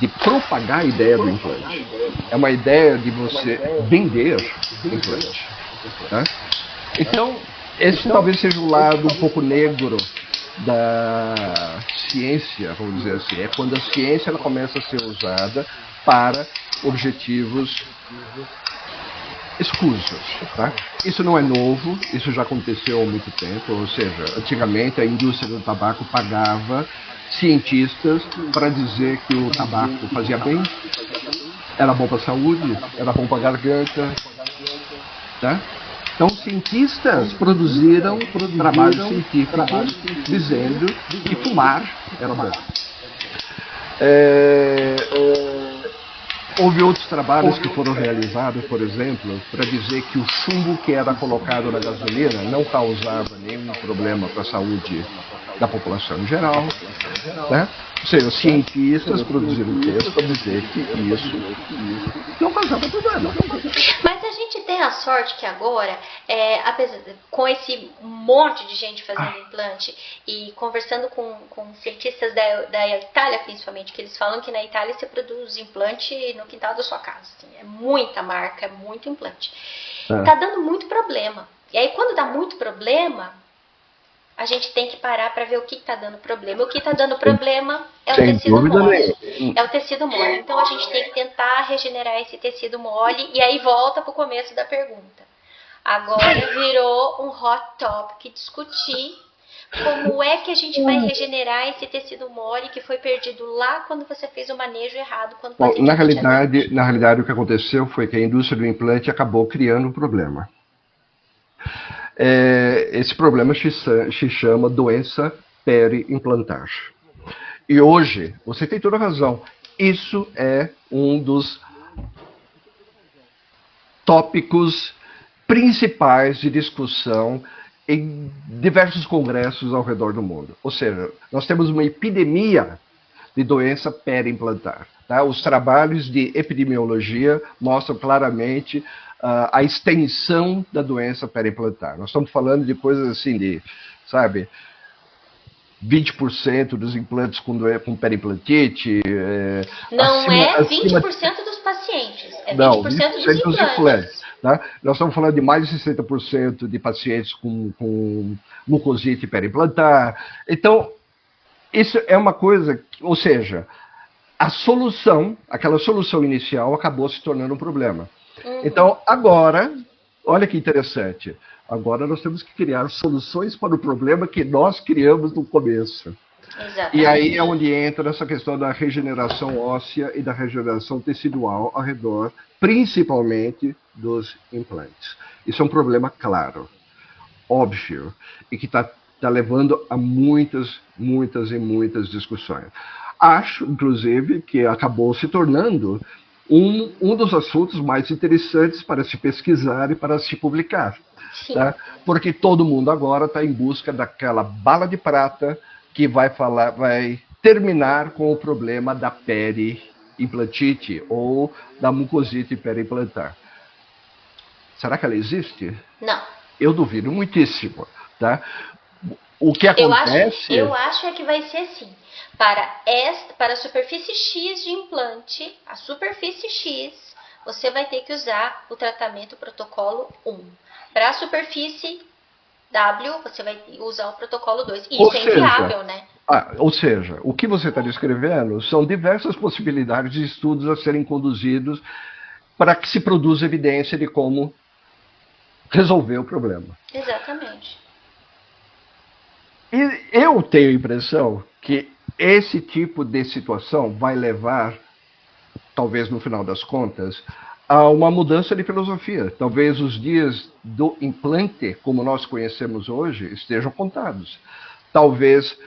de propagar a ideia do implante. É uma ideia de você vender implante. Tá? Então, esse talvez seja o lado um pouco negro da ciência, vamos dizer assim. É quando a ciência ela começa a ser usada para objetivos escusos. Tá? Isso não é novo, isso já aconteceu há muito tempo. Ou seja, antigamente a indústria do tabaco pagava cientistas para dizer que o tabaco fazia bem, era bom para a saúde, era bom para a garganta. Tá? Então, cientistas produziram trabalhos científicos dizendo que fumar era bom. Houve outros trabalhos que foram realizados, por exemplo, para dizer que o chumbo que era colocado na gasolina não causava nenhum problema para a saúde da população em geral. Né? Ou seja, os cientistas produziram texto para dizer que isso não causava problema. Mas a gente tem a sorte que agora, com esse monte de gente fazendo implante e conversando com cientistas da Itália, principalmente, que eles falam que na Itália se produz implante no quintal da sua casa. Assim, é muita marca, é muito implante. Tá dando muito problema. E aí, quando dá muito problema, a gente tem que parar para ver o que está dando problema. O que está dando problema é o tecido mole. É o tecido mole. Então a gente tem que tentar regenerar esse tecido mole. E aí volta para o começo da pergunta. Agora virou um hot topic discutir como é que a gente vai regenerar esse tecido mole que foi perdido lá quando você fez o manejo errado. Bom, na realidade, o que aconteceu foi que a indústria do implante acabou criando um problema. Esse problema se chama doença peri-implantar. E hoje, você tem toda a razão, isso é um dos tópicos principais de discussão em diversos congressos ao redor do mundo. Ou seja, nós temos uma epidemia de doença peri-implantar. Tá? Os trabalhos de epidemiologia mostram claramente a extensão da doença peri-implantar. Nós estamos falando de coisas assim de, sabe, 20% dos implantes com periimplantite. Não é 20% dos pacientes, é 20% dos implantes. Tá? Nós estamos falando de mais de 60% de pacientes com mucosite periimplantar. Então, isso é uma coisa, ou seja, aquela solução inicial acabou se tornando um problema. Então, agora, olha que interessante, agora nós temos que criar soluções para o problema que nós criamos no começo. Exatamente. E aí é onde entra essa questão da regeneração óssea e da regeneração tecidual ao redor, principalmente dos implantes. Isso é um problema claro. óbvio e que está levando a muitas discussões. Acho, inclusive, que acabou se tornando um dos assuntos mais interessantes para se pesquisar e para se publicar. Tá? Porque todo mundo agora está em busca daquela bala de prata que vai terminar com o problema da periimplantite ou da mucosite periimplantar. Será que ela existe? Não. Eu duvido muitíssimo. Tá? O que acontece... Eu acho que vai ser assim. Para a superfície X de implante, a superfície X, você vai ter que usar o tratamento protocolo 1. Para a superfície W, você vai usar o protocolo 2. E isso é inviável, né? Ou seja, o que você está descrevendo são diversas possibilidades de estudos a serem conduzidos para que se produza evidência de como resolver o problema. Exatamente. E eu tenho a impressão que esse tipo de situação vai levar, talvez no final das contas, a uma mudança de filosofia. Talvez os dias do implante, como nós conhecemos hoje, estejam contados. Talvez,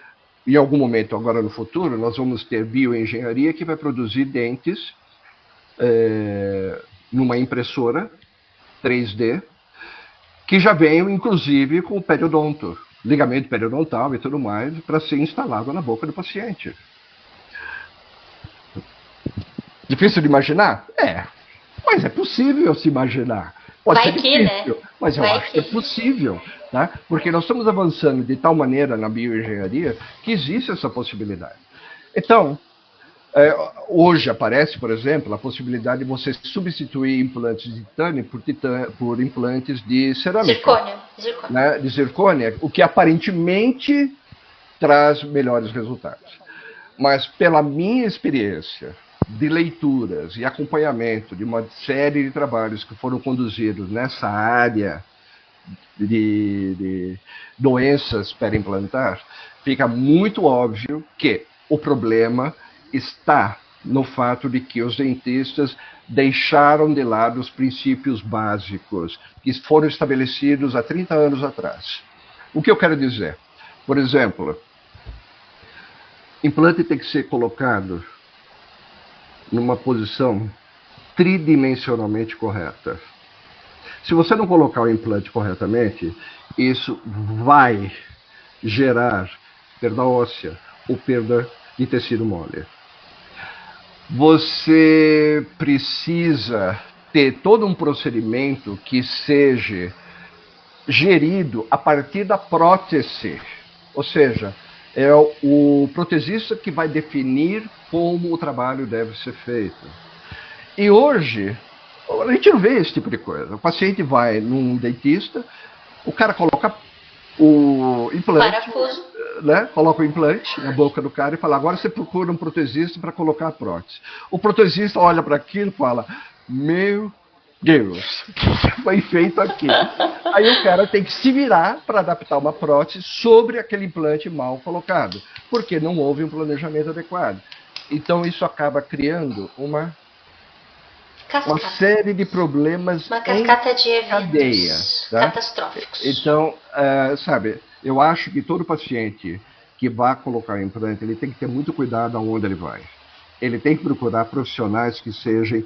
em algum momento, agora no futuro, nós vamos ter bioengenharia que vai produzir dentes numa impressora 3D, que já venham, inclusive, com o periodonto, ligamento periodontal e tudo mais, para ser instalado na boca do paciente. Difícil de imaginar? Mas é possível se imaginar. Pode ser difícil, né? Mas eu acho que é possível. Tá? Porque nós estamos avançando de tal maneira na bioengenharia que existe essa possibilidade. Então, hoje aparece, por exemplo, a possibilidade de você substituir implantes de titânio por implantes de cerâmica. Zircônia. Né? De zircônia, o que aparentemente traz melhores resultados. Mas pela minha experiência de leituras e acompanhamento de uma série de trabalhos que foram conduzidos nessa área de doenças periimplantar, fica muito óbvio que o problema está no fato de que os dentistas deixaram de lado os princípios básicos que foram estabelecidos há 30 anos atrás. O que eu quero dizer? Por exemplo, implante tem que ser colocado numa posição tridimensionalmente correta. Se você não colocar o implante corretamente, isso vai gerar perda óssea ou perda de tecido mole. Você precisa ter todo um procedimento que seja gerido a partir da prótese, ou seja, é o protesista que vai definir como o trabalho deve ser feito. E hoje, a gente não vê esse tipo de coisa. O paciente vai num dentista, o cara coloca o implante, né? Coloca o implante na boca do cara e fala, agora você procura um protesista para colocar a prótese. O protesista olha para aquilo e fala, meu Deus, o que foi feito aqui? Aí o cara tem que se virar para adaptar uma prótese sobre aquele implante mal colocado, porque não houve um planejamento adequado. Então isso acaba criando uma série de problemas uma cascata de eventos cadeia, tá? Catastróficos. Então, sabe, eu acho que todo paciente que vai colocar implante, ele tem que ter muito cuidado aonde ele vai. Ele tem que procurar profissionais que sejam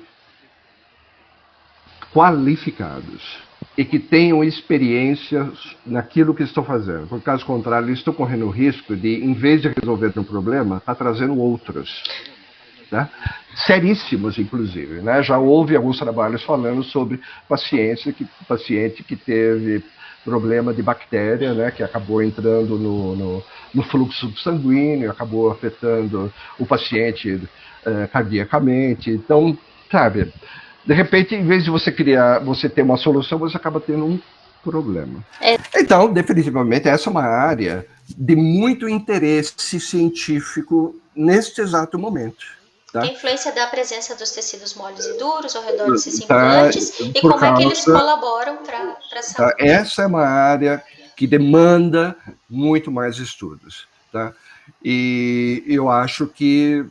qualificados e que tenham experiência naquilo que estão fazendo. Por caso contrário, eles estão correndo o risco de, em vez de resolver um problema, estar trazendo outros. Né? Seríssimos, inclusive. Né? Já houve alguns trabalhos falando sobre paciente que teve problema de bactéria, né, que acabou entrando no fluxo sanguíneo, acabou afetando o paciente cardiacamente. Então, sabe, de repente, em vez de você ter uma solução, você acaba tendo um problema. Então, definitivamente, essa é uma área de muito interesse científico neste exato momento. Tá? A influência da presença dos tecidos moles e duros ao redor desses implantes e como é que eles colaboram para a saúde. Tá? Essa é uma área que demanda muito mais estudos. Tá? E eu acho que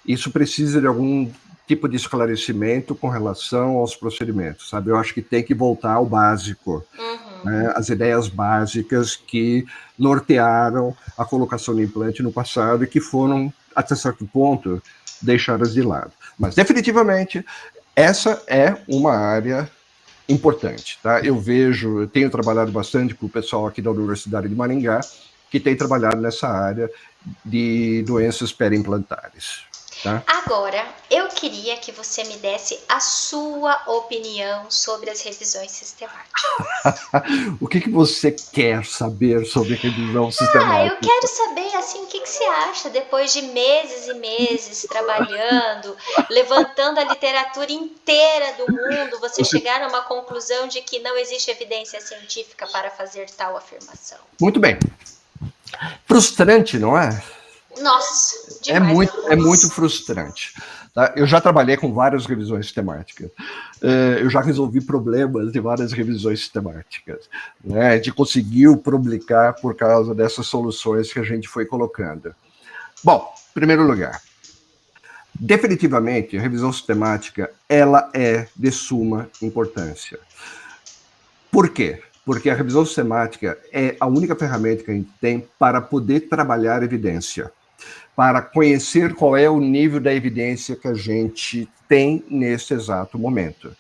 isso precisa de algum tipo de esclarecimento com relação aos procedimentos. Sabe? Eu acho que tem que voltar ao básico. Uhum. né, as ideias básicas que nortearam a colocação do implante no passado e que foram, até certo ponto, deixadas de lado. Mas, definitivamente, essa é uma área importante. Tá? Eu tenho trabalhado bastante com o pessoal aqui da Universidade de Maringá, que tem trabalhado nessa área de doenças periimplantares. Tá? Agora, eu queria que você me desse a sua opinião sobre as revisões sistemáticas. O que você quer saber sobre revisão sistemática? Eu quero saber, assim, o que você acha depois de meses e meses trabalhando, levantando a literatura inteira do mundo, você chegar a uma conclusão de que não existe evidência científica para fazer tal afirmação. Muito bem. Frustrante, não é? Nossa, demais. É muito frustrante. Tá? Eu já trabalhei com várias revisões sistemáticas. Eu já resolvi problemas de várias revisões sistemáticas. Né? A gente conseguiu publicar por causa dessas soluções que a gente foi colocando. Bom, em primeiro lugar, definitivamente, a revisão sistemática ela é de suma importância. Por quê? Porque a revisão sistemática é a única ferramenta que a gente tem para poder trabalhar evidência, para conhecer qual é o nível da evidência que a gente tem nesse exato momento.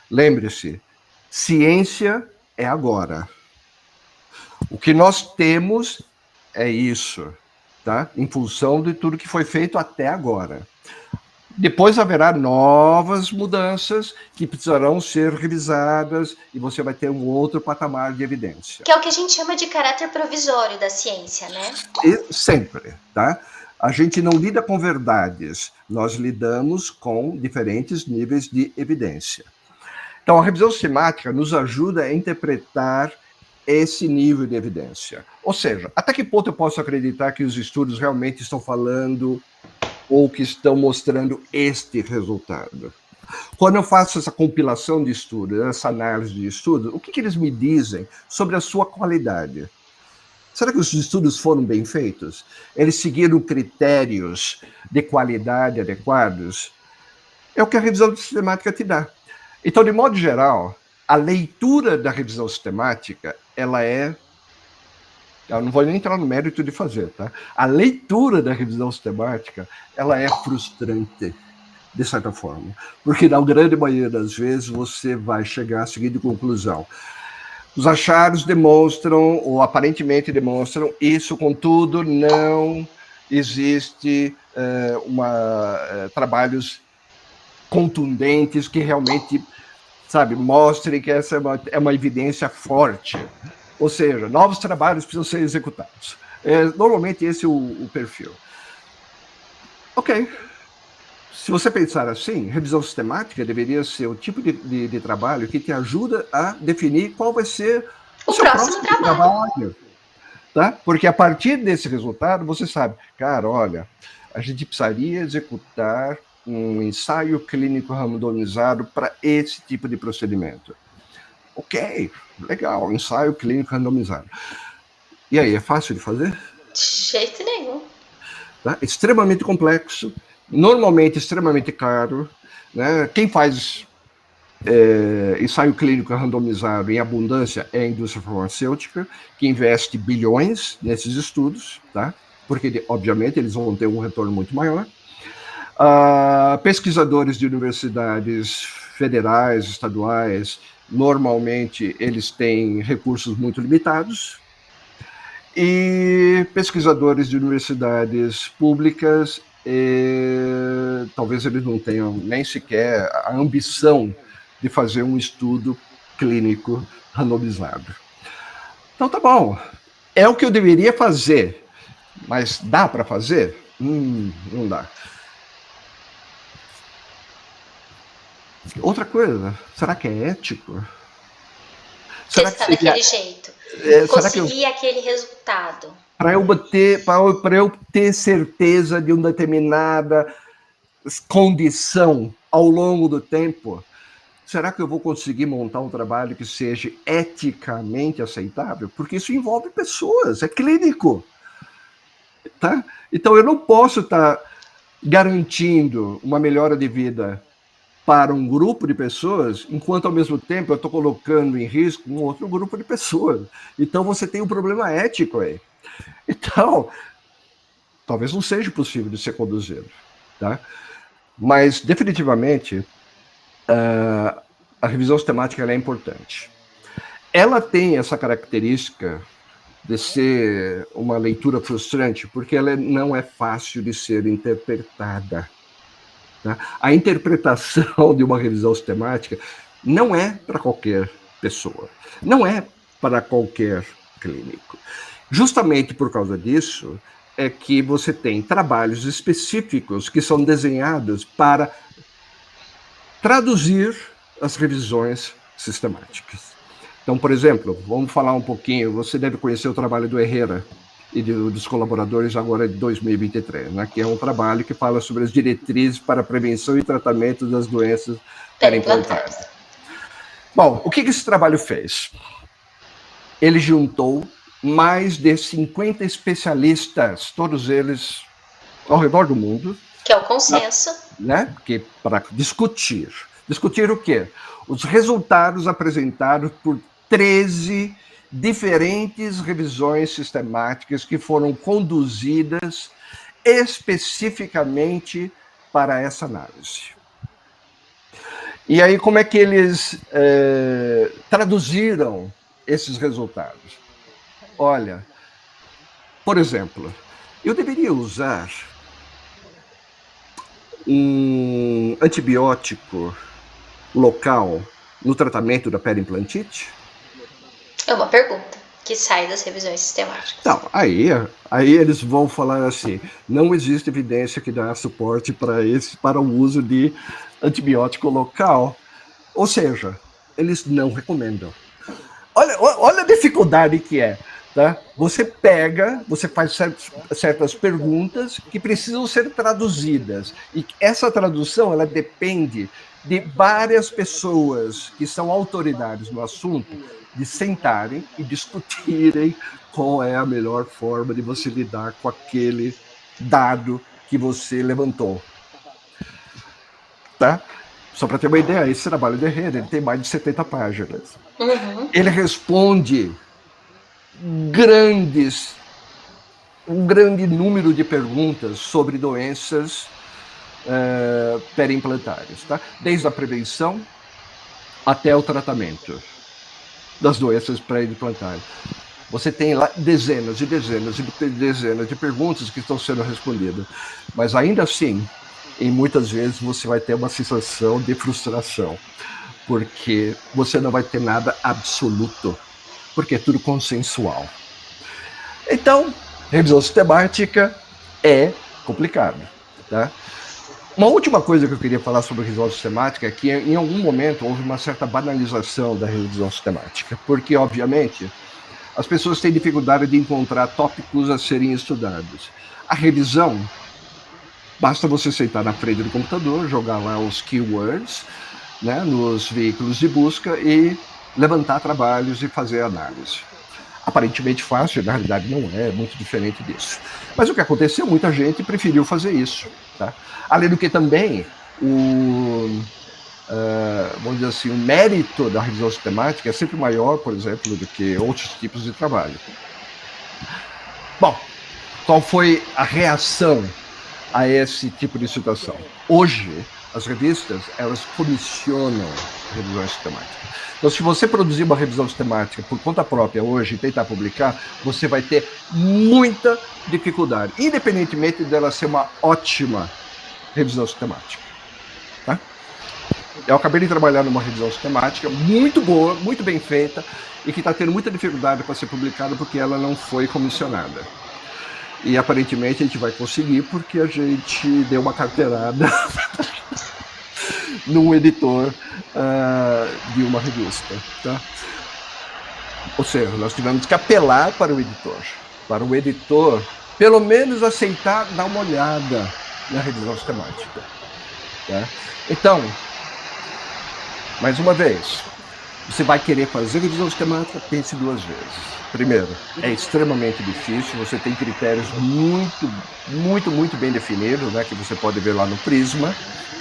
Lembre-se, ciência é agora. O que nós temos é isso, tá? Em função de tudo que foi feito até agora. Depois haverá novas mudanças que precisarão ser revisadas e você vai ter um outro patamar de evidência. Que é o que a gente chama de caráter provisório da ciência, né? E sempre, tá? A gente não lida com verdades, nós lidamos com diferentes níveis de evidência. Então, a revisão sistemática nos ajuda a interpretar esse nível de evidência. Ou seja, até que ponto eu posso acreditar que os estudos realmente estão falando ou que estão mostrando este resultado? Quando eu faço essa compilação de estudos, essa análise de estudos, o que eles me dizem sobre a sua qualidade? Será que os estudos foram bem feitos? Eles seguiram critérios de qualidade adequados? É o que a revisão sistemática te dá. Então, de modo geral, a leitura da revisão sistemática, eu não vou nem entrar no mérito de fazer, tá? A leitura da revisão sistemática, ela é frustrante, de certa forma. Porque, na grande maioria das vezes, você vai chegar à seguinte conclusão. Os achados demonstram, ou aparentemente demonstram, isso, contudo, não existe trabalhos contundentes que realmente, mostrem que essa é uma evidência forte. Ou seja, novos trabalhos precisam ser executados. Normalmente esse é o perfil. Ok. Se você pensar assim, revisão sistemática deveria ser o tipo de trabalho que te ajuda a definir qual vai ser o seu próximo trabalho. Tá? Porque a partir desse resultado, você sabe, cara, olha, a gente precisaria executar um ensaio clínico randomizado para esse tipo de procedimento. Ok, legal, ensaio clínico randomizado. E aí, é fácil de fazer? De jeito nenhum. Tá? Extremamente complexo, normalmente extremamente caro. Né? Quem faz ensaio clínico randomizado em abundância é a indústria farmacêutica, que investe bilhões nesses estudos, tá? Porque, obviamente, eles vão ter um retorno muito maior. Pesquisadores de universidades federais, estaduais, normalmente eles têm recursos muito limitados. E pesquisadores de universidades públicas, talvez eles não tenham nem sequer a ambição de fazer um estudo clínico randomizado. Então tá bom, é o que eu deveria fazer, mas dá para fazer? Não dá. Outra coisa, será que é ético? Será que daquele jeito? Conseguir aquele resultado. Para eu ter certeza de uma determinada condição ao longo do tempo, será que eu vou conseguir montar um trabalho que seja eticamente aceitável? Porque isso envolve pessoas, é clínico. Tá? Então eu não posso estar garantindo uma melhora de vida para um grupo de pessoas, enquanto ao mesmo tempo eu estou colocando em risco um outro grupo de pessoas. Então você tem um problema ético aí. Então, talvez não seja possível de ser conduzido, tá? Mas, definitivamente, a revisão sistemática é importante. Ela tem essa característica de ser uma leitura frustrante, porque ela não é fácil de ser interpretada. Tá? A interpretação de uma revisão sistemática não é para qualquer pessoa, não é para qualquer clínico. Justamente por causa disso, é que você tem trabalhos específicos que são desenhados para traduzir as revisões sistemáticas. Então, por exemplo, vamos falar um pouquinho, você deve conhecer o trabalho do Herrera e dos colaboradores agora de 2023, né, que é um trabalho que fala sobre as diretrizes para a prevenção e tratamento das doenças perimplantares. Bom, o que esse trabalho fez? Ele juntou mais de 50 especialistas, todos eles ao redor do mundo. Que é o consenso. Né, para discutir. Discutir o quê? Os resultados apresentados por 13 diferentes revisões sistemáticas que foram conduzidas especificamente para essa análise. E aí, como é que eles traduziram esses resultados? Olha, por exemplo, eu deveria usar um antibiótico local no tratamento da periimplantite? É uma pergunta que sai das revisões sistemáticas. Então, aí eles vão falar assim, não existe evidência que dá suporte para o uso de antibiótico local. Ou seja, eles não recomendam. Olha a dificuldade que é. Tá? Você faz certas perguntas que precisam ser traduzidas. E essa tradução ela depende de várias pessoas que são autoridades no assunto de sentarem e discutirem qual é a melhor forma de você lidar com aquele dado que você levantou. Tá? Só para ter uma ideia, esse trabalho de Herrera, ele tem mais de 70 páginas. Uhum. Ele responde um grande número de perguntas sobre doenças periimplantares, tá? Desde a prevenção até o tratamento das doenças periimplantares. Você tem lá dezenas e dezenas e dezenas de perguntas que estão sendo respondidas, mas ainda assim, em muitas vezes você vai ter uma sensação de frustração, porque você não vai ter nada absoluto, porque é tudo consensual. Então, revisão sistemática é complicado, tá? Uma última coisa que eu queria falar sobre a revisão sistemática é que, em algum momento, houve uma certa banalização da revisão sistemática, porque, obviamente, as pessoas têm dificuldade de encontrar tópicos a serem estudados. A revisão, basta você sentar na frente do computador, jogar lá os keywords, né, nos veículos de busca e levantar trabalhos e fazer análise. Aparentemente fácil, na realidade não é, muito diferente disso. Mas o que aconteceu, muita gente preferiu fazer isso. Tá? Além do que também, vamos dizer assim, o mérito da revisão sistemática é sempre maior, por exemplo, do que outros tipos de trabalho. Bom, qual foi a reação a esse tipo de situação? Hoje, as revistas, elas comissionam revisões sistemáticas. Então, se você produzir uma revisão sistemática por conta própria hoje e tentar publicar, você vai ter muita dificuldade, independentemente dela ser uma ótima revisão sistemática. Tá? Eu acabei de trabalhar numa revisão sistemática muito boa, muito bem feita, e que está tendo muita dificuldade para ser publicada porque ela não foi comissionada. E aparentemente a gente vai conseguir porque a gente deu uma carteirada num editor de uma revista. Tá? Ou seja, nós tivemos que apelar para o editor, pelo menos aceitar dar uma olhada na revisão sistemática. Tá? Então, mais uma vez, você vai querer fazer revisão sistemática, pense duas vezes. Primeiro, é extremamente difícil, você tem critérios muito bem definidos, né, que você pode ver lá no Prisma,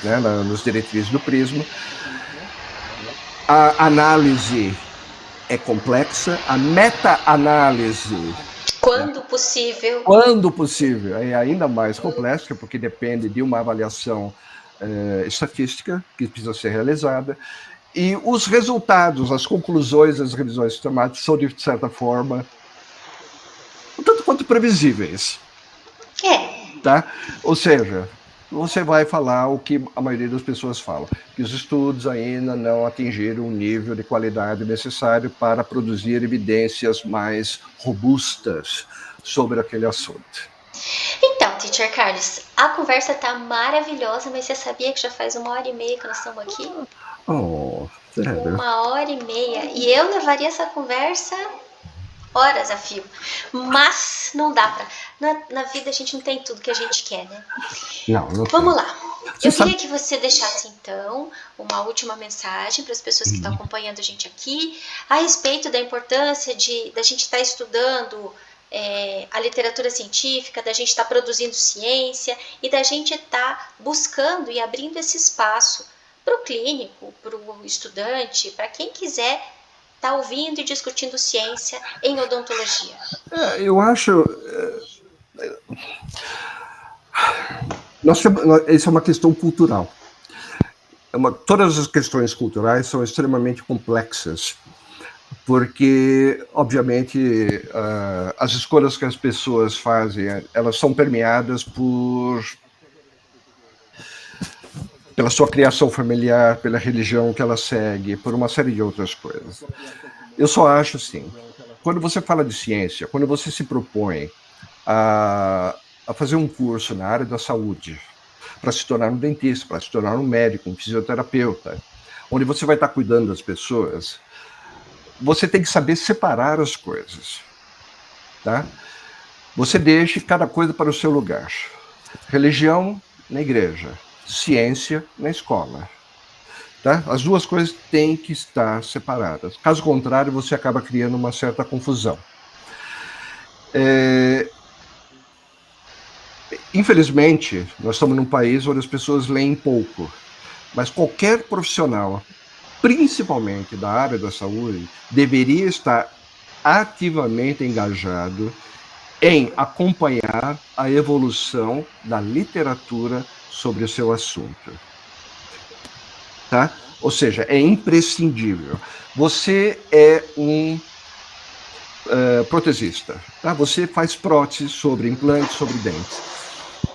né, nos diretrizes do Prisma. A análise é complexa, a meta-análise, Quando possível. quando possível, é ainda mais complexa, porque depende de uma avaliação estatística que precisa ser realizada. E os resultados, as conclusões das revisões sistemáticas são, de certa forma, um tanto quanto previsíveis. Tá? Ou seja, você vai falar o que a maioria das pessoas fala, que os estudos ainda não atingiram o nível de qualidade necessário para produzir evidências mais robustas sobre aquele assunto. Então, Teacher Carlos, a conversa tá maravilhosa, mas você sabia que já faz 1h30 que nós estamos aqui? Oh, sério? 1h30. E eu levaria essa conversa horas a fio. Mas não dá pra. Na vida a gente não tem tudo que a gente quer, né? Não Vamos lá. Você Eu sabe... queria que você deixasse, então, uma última mensagem para as pessoas que estão acompanhando a gente aqui a respeito da importância da gente estar estudando a literatura científica, da gente estar produzindo ciência e da gente estar buscando e abrindo esse espaço para o clínico, para o estudante, para quem quiser estar ouvindo e discutindo ciência em odontologia. Eu acho... Isso é uma questão cultural. Todas as questões culturais são extremamente complexas, porque, obviamente, as escolhas que as pessoas fazem, elas são permeadas pela sua criação familiar, pela religião que ela segue, por uma série de outras coisas. Eu só acho assim, quando você fala de ciência, quando você se propõe a fazer um curso na área da saúde, para se tornar um dentista, para se tornar um médico, um fisioterapeuta, onde você vai estar cuidando das pessoas, você tem que saber separar as coisas, tá? Você deixe cada coisa para o seu lugar. Religião na igreja, ciência na escola, tá? As duas coisas têm que estar separadas. Caso contrário, você acaba criando uma certa confusão. Infelizmente, nós estamos num país onde as pessoas leem pouco, mas qualquer profissional, principalmente da área da saúde, deveria estar ativamente engajado em acompanhar a evolução da literatura sobre o seu assunto. Tá? Ou seja, é imprescindível. Você é um protesista, tá? Você faz próteses sobre implantes, sobre dentes.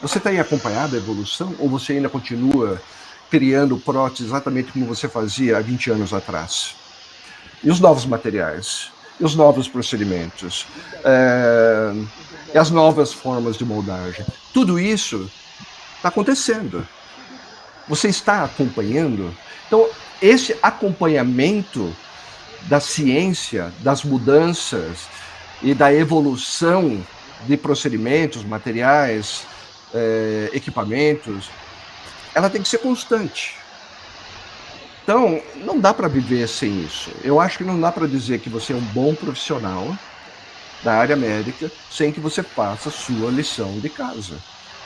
Você tem acompanhado a evolução ou você ainda continua criando próteses exatamente como você fazia há 20 anos atrás? E os novos materiais? E os novos procedimentos? E as novas formas de moldagem? Tudo isso está acontecendo. Você está acompanhando? Então, esse acompanhamento da ciência, das mudanças e da evolução de procedimentos, materiais, equipamentos, ela tem que ser constante. Então, não dá para viver sem isso. Eu acho que não dá para dizer que você é um bom profissional da área médica sem que você faça a sua lição de casa.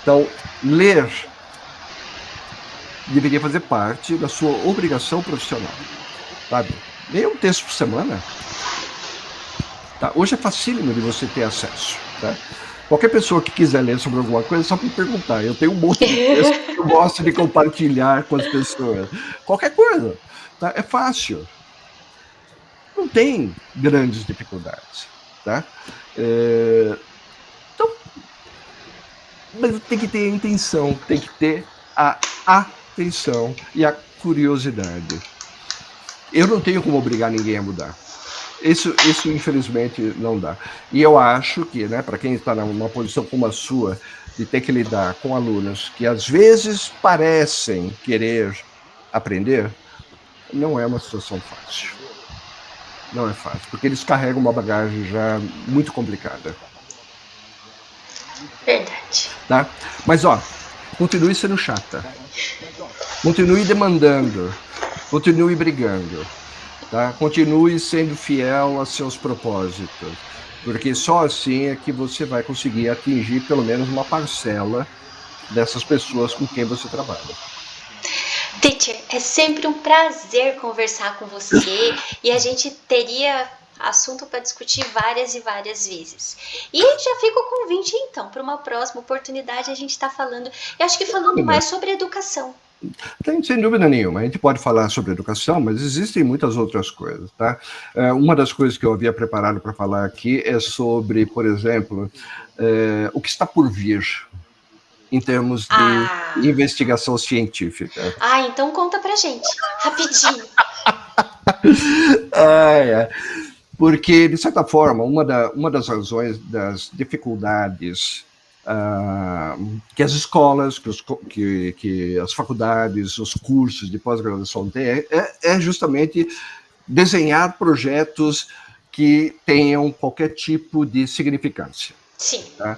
Então, ler deveria fazer parte da sua obrigação profissional, sabe? Leia um texto por semana. Tá? Hoje é facílimo de você ter acesso, tá? Qualquer pessoa que quiser ler sobre alguma coisa, é só me perguntar. Eu tenho um monte de texto que eu gosto de compartilhar com as pessoas. Qualquer coisa, tá? É fácil. Não tem grandes dificuldades, tá? Então, mas tem que ter a intenção, tem que ter a atenção e a curiosidade. Eu não tenho como obrigar ninguém a mudar. Isso infelizmente não dá. E eu acho que, né, para quem está numa posição como a sua, de ter que lidar com alunos que às vezes parecem querer aprender, não é uma situação fácil. Não é fácil, porque eles carregam uma bagagem já muito complicada. Verdade. Tá? Mas, continue sendo chata. Continue demandando. Continue brigando. Tá? Tá? Continue sendo fiel a seus propósitos, porque só assim é que você vai conseguir atingir pelo menos uma parcela dessas pessoas com quem você trabalha. Teacher, é sempre um prazer conversar com você e a gente teria assunto para discutir várias e várias vezes. E já fica o convite, então, para uma próxima oportunidade a gente está falando, eu acho que falando mais sobre educação. Tem, sem dúvida nenhuma. A gente pode falar sobre educação, mas existem muitas outras coisas, tá? Uma das coisas que eu havia preparado para falar aqui é sobre, por exemplo, o que está por vir em termos de investigação científica. Então conta pra gente, rapidinho. Porque, de certa forma, uma das razões das dificuldades que as escolas, que as faculdades, os cursos de pós-graduação têm, é justamente desenhar projetos que tenham qualquer tipo de significância. Sim. Tá?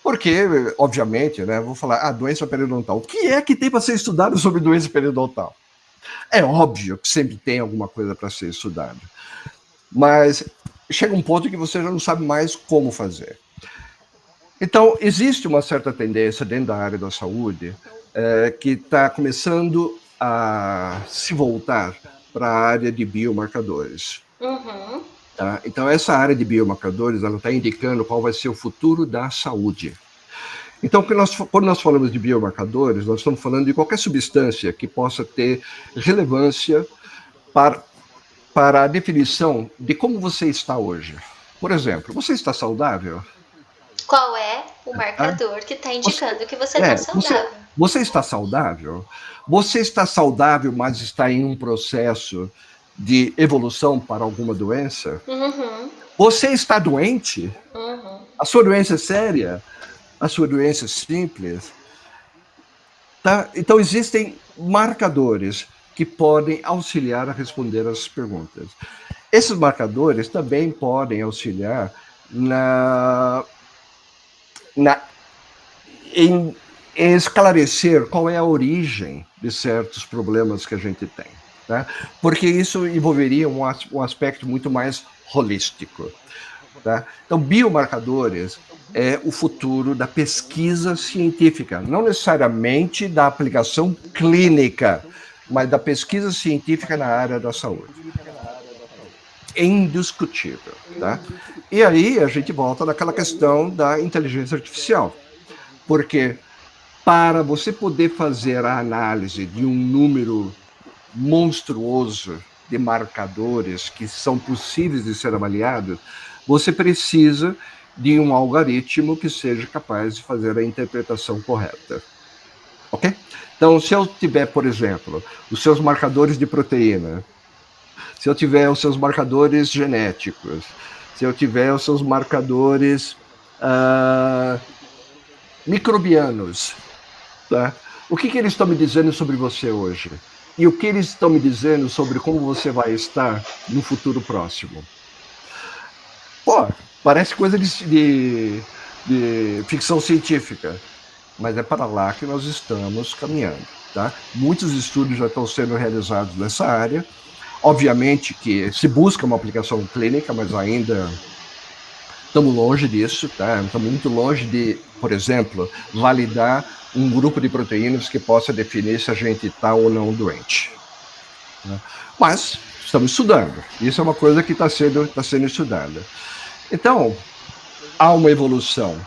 Porque, obviamente, né, vou falar, doença periodontal. O que é que tem para ser estudado sobre doença periodontal? É óbvio que sempre tem alguma coisa para ser estudada. Mas chega um ponto que você já não sabe mais como fazer. Então, existe uma certa tendência dentro da área da saúde que está começando a se voltar para a área de biomarcadores. Uhum. Tá? Então, essa área de biomarcadores está indicando qual vai ser o futuro da saúde. Então, quando nós falamos de biomarcadores, nós estamos falando de qualquer substância que possa ter relevância para a definição de como você está hoje. Por exemplo, você está saudável? Qual é o marcador que está indicando que você está saudável? Você está saudável? Você está saudável, mas está em um processo de evolução para alguma doença? Uhum. Você está doente? Uhum. A sua doença é séria? A sua doença é simples? Tá? Então, existem marcadores que podem auxiliar a responder as perguntas. Esses marcadores também podem auxiliar em esclarecer qual é a origem de certos problemas que a gente tem. Tá? Porque isso envolveria um aspecto muito mais holístico. Tá? Então, biomarcadores é o futuro da pesquisa científica, não necessariamente da aplicação clínica, mas da pesquisa científica na área da saúde. É indiscutível. Tá? E aí a gente volta naquela questão da inteligência artificial. Porque para você poder fazer a análise de um número monstruoso de marcadores que são possíveis de ser avaliados, você precisa de um algoritmo que seja capaz de fazer a interpretação correta. Ok? Então, se eu tiver, por exemplo, os seus marcadores de proteína, se eu tiver os seus marcadores genéticos, se eu tiver os seus marcadores microbianos, tá? O que eles estão me dizendo sobre você hoje? E o que eles estão me dizendo sobre como você vai estar no futuro próximo? Pô, parece coisa de ficção científica, mas é para lá que nós estamos caminhando. Tá? Muitos estudos já estão sendo realizados nessa área. Obviamente que se busca uma aplicação clínica, mas ainda estamos longe disso, tá? Estamos muito longe de, por exemplo, validar um grupo de proteínas que possa definir se a gente está ou não doente. Né? Mas estamos estudando. Isso é uma coisa que está sendo estudada. Então, há uma evolução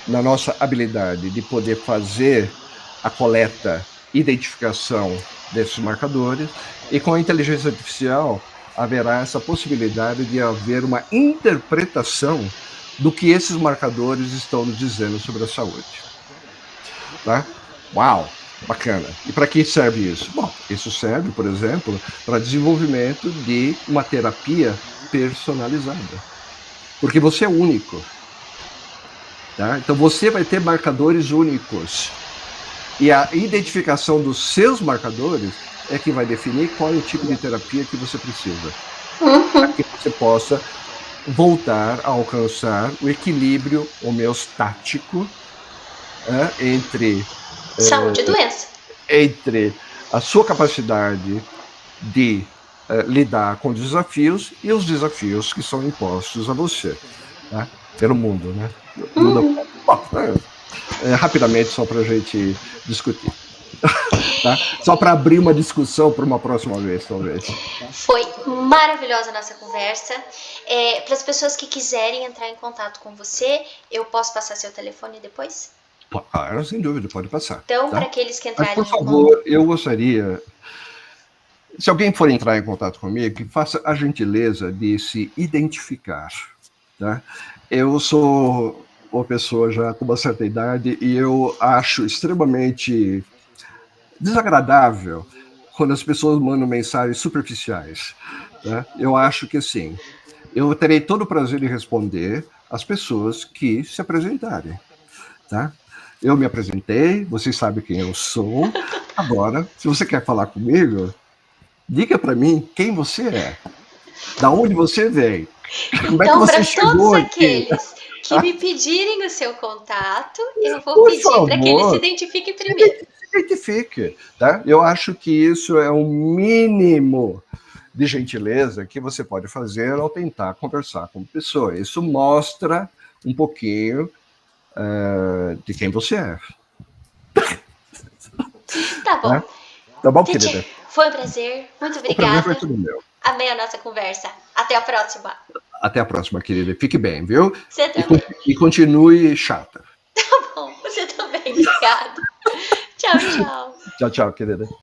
na nossa habilidade de poder fazer a coleta, identificação desses marcadores, e com a inteligência artificial haverá essa possibilidade de haver uma interpretação do que esses marcadores estão nos dizendo sobre a saúde. Tá? Uau, bacana. E para que serve isso? Bom, isso serve, por exemplo, para desenvolvimento de uma terapia personalizada. Porque você é único. Tá? Então você vai ter marcadores únicos. E a identificação dos seus marcadores é que vai definir qual é o tipo de terapia que você precisa. Para que você possa voltar a alcançar o equilíbrio homeostático entre saúde e doença. Entre a sua capacidade de lidar com desafios e os desafios que são impostos a você, tá? Pelo mundo, né? Mundo, bom, rapidamente, só para a gente discutir. Tá? Só para abrir uma discussão para uma próxima vez, talvez. Foi maravilhosa a nossa conversa. Para as pessoas que quiserem entrar em contato com você, eu posso passar seu telefone depois? Claro, sem dúvida, pode passar. Então, tá? para aqueles que Mas, entrarem por favor, eu gostaria, se alguém for entrar em contato comigo, que faça a gentileza de se identificar. Tá? Eu sou uma pessoa já com uma certa idade e eu acho extremamente desagradável quando as pessoas mandam mensagens superficiais. Tá? Eu acho que, assim, eu terei todo o prazer em responder às pessoas que se apresentarem. Tá? Eu me apresentei, vocês sabem quem eu sou. Agora, se você quer falar comigo, diga para mim quem você é. Da onde você veio. Como então, é que você chegou todos aqui? Aqueles que me pedirem o seu contato, eu vou pedir para que ele se identifique primeiro. Se identifique, tá? Eu acho que isso é um mínimo de gentileza que você pode fazer ao tentar conversar com a pessoa. Isso mostra um pouquinho de quem você é. Tá bom. Né? Tá bom, querida? Foi um prazer. Muito obrigada. O prazer foi tudo meu. Amei a nossa conversa. Até a próxima. Até a próxima, querida. Fique bem, viu? Você também. E continue chata. Tá bom. Você também. Obrigada. Tchau, tchau. Tchau, tchau, querida.